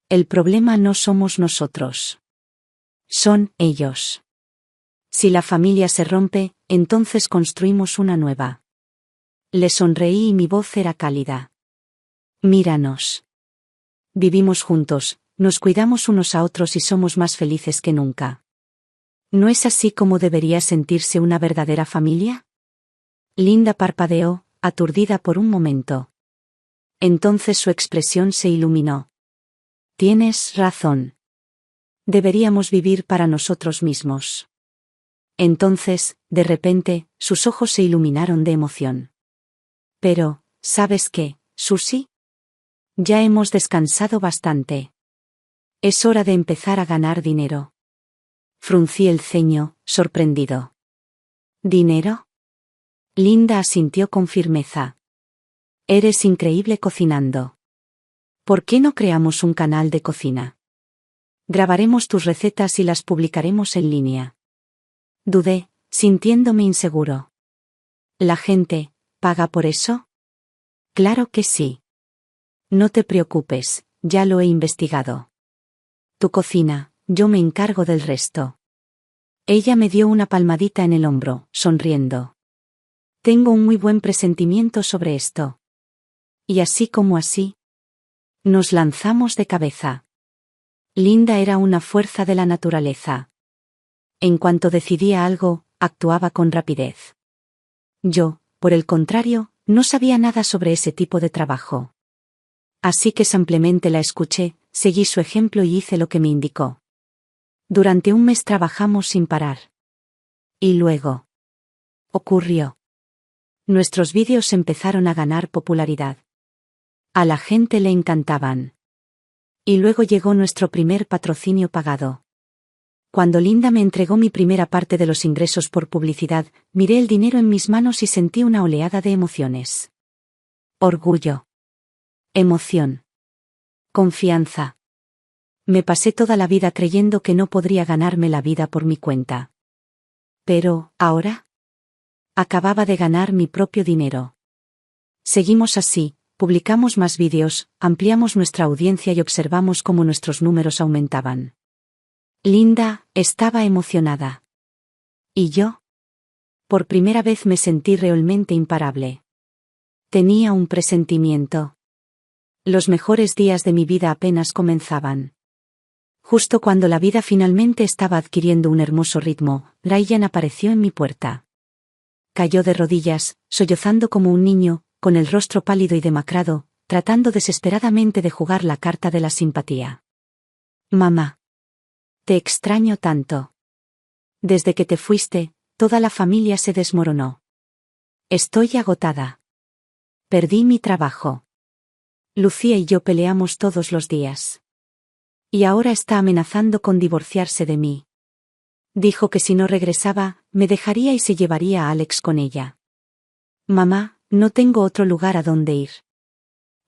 Speaker 1: El problema no somos nosotros. Son ellos. Si la familia se rompe, entonces construimos una nueva. Le sonreí y mi voz era cálida. Míranos. Vivimos juntos, nos cuidamos unos a otros y somos más felices que nunca. ¿No es así como debería sentirse una verdadera familia? Linda parpadeó, aturdida por un momento. Entonces su expresión se iluminó. Tienes razón. Deberíamos vivir para nosotros mismos. Entonces, de repente, sus ojos se iluminaron de emoción. Pero, ¿sabes qué, Susie? Ya hemos descansado bastante. Es hora de empezar a ganar dinero. Fruncí el ceño, sorprendido. ¿Dinero? Linda asintió con firmeza. Eres increíble cocinando. ¿Por qué no creamos un canal de cocina? Grabaremos tus recetas y las publicaremos en línea. Dudé, sintiéndome inseguro. ¿La gente paga por eso? Claro que sí. No te preocupes, ya lo he investigado. Tu cocina, yo me encargo del resto. Ella me dio una palmadita en el hombro, sonriendo. Tengo un muy buen presentimiento sobre esto. Y así como así, nos lanzamos de cabeza. Linda era una fuerza de la naturaleza. En cuanto decidía algo, actuaba con rapidez. Yo, por el contrario, no sabía nada sobre ese tipo de trabajo. Así que simplemente la escuché, seguí su ejemplo y hice lo que me indicó. Durante un mes trabajamos sin parar. Y luego ocurrió. Nuestros vídeos empezaron a ganar popularidad. A la gente le encantaban. Y luego llegó nuestro primer patrocinio pagado. Cuando Linda me entregó mi primera parte de los ingresos por publicidad, miré el dinero en mis manos y sentí una oleada de emociones. Orgullo. Emoción. Confianza. Me pasé toda la vida creyendo que no podría ganarme la vida por mi cuenta. Pero, ¿ahora? Acababa de ganar mi propio dinero. Seguimos así, publicamos más vídeos, ampliamos nuestra audiencia y observamos cómo nuestros números aumentaban. Linda estaba emocionada. ¿Y yo? Por primera vez me sentí realmente imparable. Tenía un presentimiento. Los mejores días de mi vida apenas comenzaban. Justo cuando la vida finalmente estaba adquiriendo un hermoso ritmo, Ryan apareció en mi puerta. Cayó de rodillas, sollozando como un niño, con el rostro pálido y demacrado, tratando desesperadamente de jugar la carta de la simpatía. Mamá. Te extraño tanto. Desde que te fuiste, toda la familia se desmoronó. Estoy agotada. Perdí mi trabajo. Lucía y yo peleamos todos los días. Y ahora está amenazando con divorciarse de mí. Dijo que si no regresaba, me dejaría y se llevaría a Alex con ella. Mamá, no tengo otro lugar a donde ir.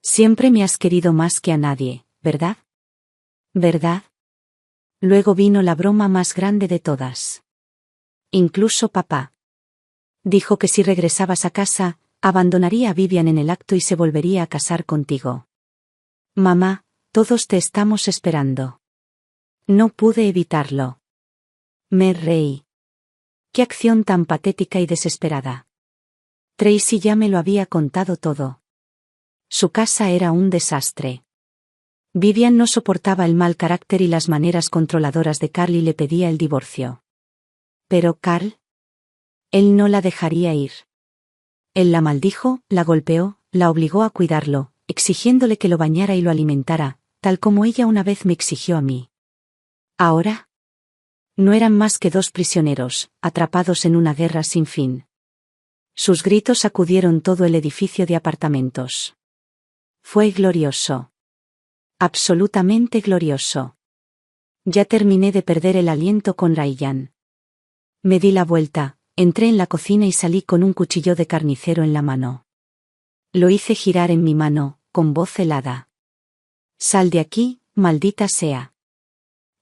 Speaker 1: Siempre me has querido más que a nadie, ¿verdad? ¿Verdad? Luego vino la broma más grande de todas. Incluso papá. Dijo que si regresabas a casa, abandonaría a Vivian en el acto y se volvería a casar contigo. Mamá, todos te estamos esperando. No pude evitarlo. Me reí. Qué acción tan patética y desesperada. Tracy ya me lo había contado todo. Su casa era un desastre. Vivian no soportaba el mal carácter y las maneras controladoras de Carl y le pedía el divorcio. Pero Carl. Él no la dejaría ir. Él la maldijo, la golpeó, la obligó a cuidarlo, exigiéndole que lo bañara y lo alimentara, tal como ella una vez me exigió a mí. ¿Ahora? No eran más que dos prisioneros, atrapados en una guerra sin fin. Sus gritos sacudieron todo el edificio de apartamentos. Fue glorioso. Absolutamente glorioso. Ya terminé de perder el aliento con Ryan. Me di la vuelta, entré en la cocina y salí con un cuchillo de carnicero en la mano. Lo hice girar en mi mano, con voz helada. Sal de aquí, maldita sea.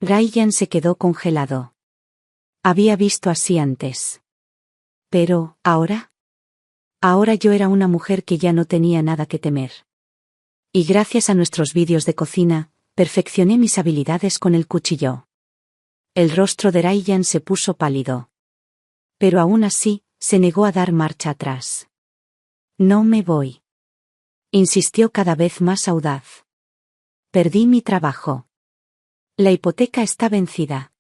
Speaker 1: Ryan se quedó congelado. Había visto así antes. Pero, ¿ahora? Ahora yo era una mujer que ya no tenía nada que temer. Y gracias a nuestros vídeos de cocina, perfeccioné mis habilidades con el cuchillo. El rostro de Ryan se puso pálido. Pero aún así, se negó a dar marcha atrás. No me voy. Insistió cada vez más audaz. Perdí mi trabajo. La hipoteca está vencida.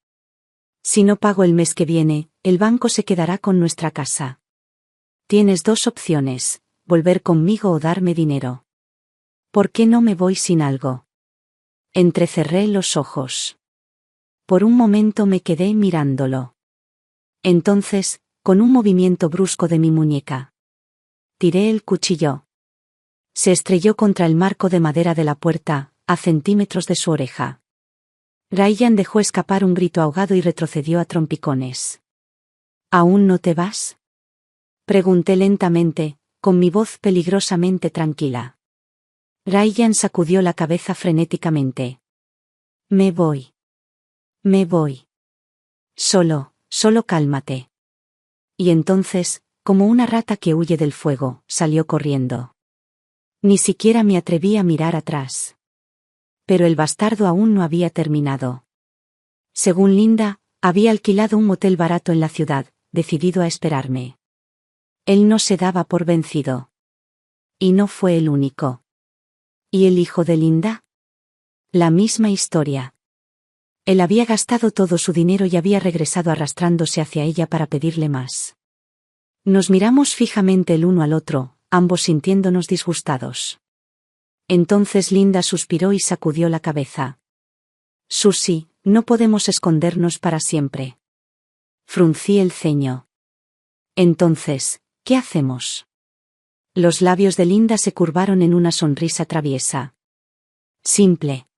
Speaker 1: Si no pago el mes que viene, el banco se quedará con nuestra casa. Tienes dos opciones, volver conmigo o darme dinero. ¿Por qué no me voy sin algo? Entrecerré los ojos. Por un momento me quedé mirándolo. Entonces, con un movimiento brusco de mi muñeca, tiré el cuchillo. Se estrelló contra el marco de madera de la puerta, a centímetros de su oreja. Ryan dejó escapar un grito ahogado y retrocedió a trompicones. ¿Aún no te vas? Pregunté lentamente, con mi voz peligrosamente tranquila. Ryan sacudió la cabeza frenéticamente. Me voy. Me voy. Solo cálmate. Y entonces, como una rata que huye del fuego, salió corriendo. Ni siquiera me atreví a mirar atrás. Pero el bastardo aún no había terminado. Según Linda, había alquilado un motel barato en la ciudad, decidido a esperarme. Él no se daba por vencido. Y no fue el único. ¿Y el hijo de Linda? La misma historia. Él había gastado todo su dinero y había regresado arrastrándose hacia ella para pedirle más. Nos miramos fijamente el uno al otro, ambos sintiéndonos disgustados. Entonces Linda suspiró y sacudió la cabeza. Susie, no podemos escondernos para siempre. Fruncí el ceño. Entonces, ¿qué hacemos? Los labios de Linda se curvaron en una sonrisa traviesa. Simple.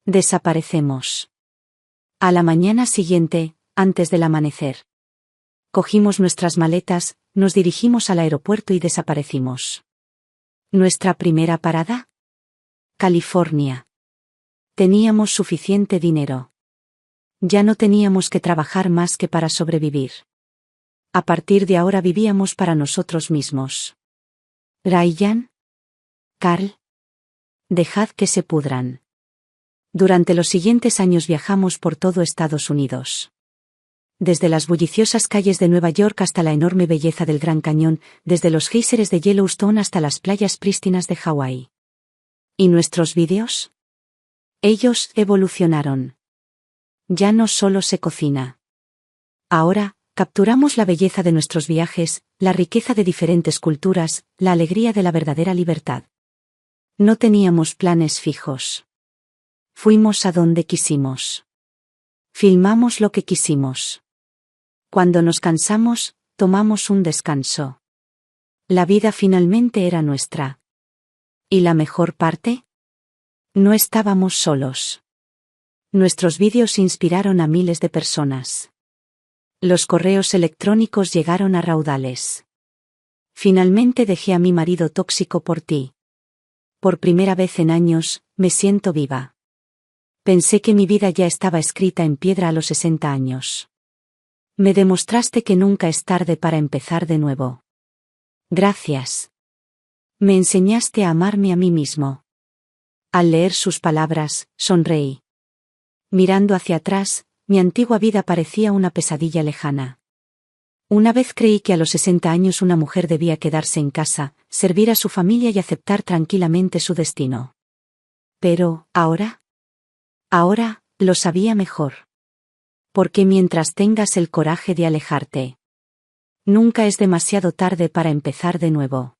Speaker 1: Desaparecemos. A la mañana siguiente, antes del amanecer. Cogimos nuestras maletas, nos dirigimos al aeropuerto y desaparecimos. ¿Nuestra primera parada? California. Teníamos suficiente dinero. Ya no teníamos que trabajar más que para sobrevivir. A partir de ahora vivíamos para nosotros mismos. Ryan, Carl, dejad que se pudran. Durante los siguientes años viajamos por todo Estados Unidos. Desde las bulliciosas calles de Nueva York hasta la enorme belleza del Gran Cañón, desde los géiseres de Yellowstone hasta las playas prístinas de Hawái. ¿Y nuestros vídeos? Ellos evolucionaron. Ya no solo se cocina. Ahora, capturamos la belleza de nuestros viajes, la riqueza de diferentes culturas, la alegría de la verdadera libertad. No teníamos planes fijos. Fuimos a donde quisimos. Filmamos lo que quisimos. Cuando nos cansamos, tomamos un descanso. La vida finalmente era nuestra. ¿Y la mejor parte? No estábamos solos. Nuestros vídeos inspiraron a miles de personas. Los correos electrónicos llegaron a raudales. Finalmente dejé a mi marido tóxico por ti. Por primera vez en años, me siento viva. Pensé que mi vida ya estaba escrita en piedra a los 60 años. Me demostraste que nunca es tarde para empezar de nuevo. Gracias. Me enseñaste a amarme a mí mismo. Al leer sus palabras, sonreí. Mirando hacia atrás, mi antigua vida parecía una pesadilla lejana. Una vez creí que a los 60 años una mujer debía quedarse en casa, servir a su familia y aceptar tranquilamente su destino. Pero, ¿ahora? Ahora, lo sabía mejor. Porque mientras tengas el coraje de alejarte, nunca es demasiado tarde para empezar de nuevo.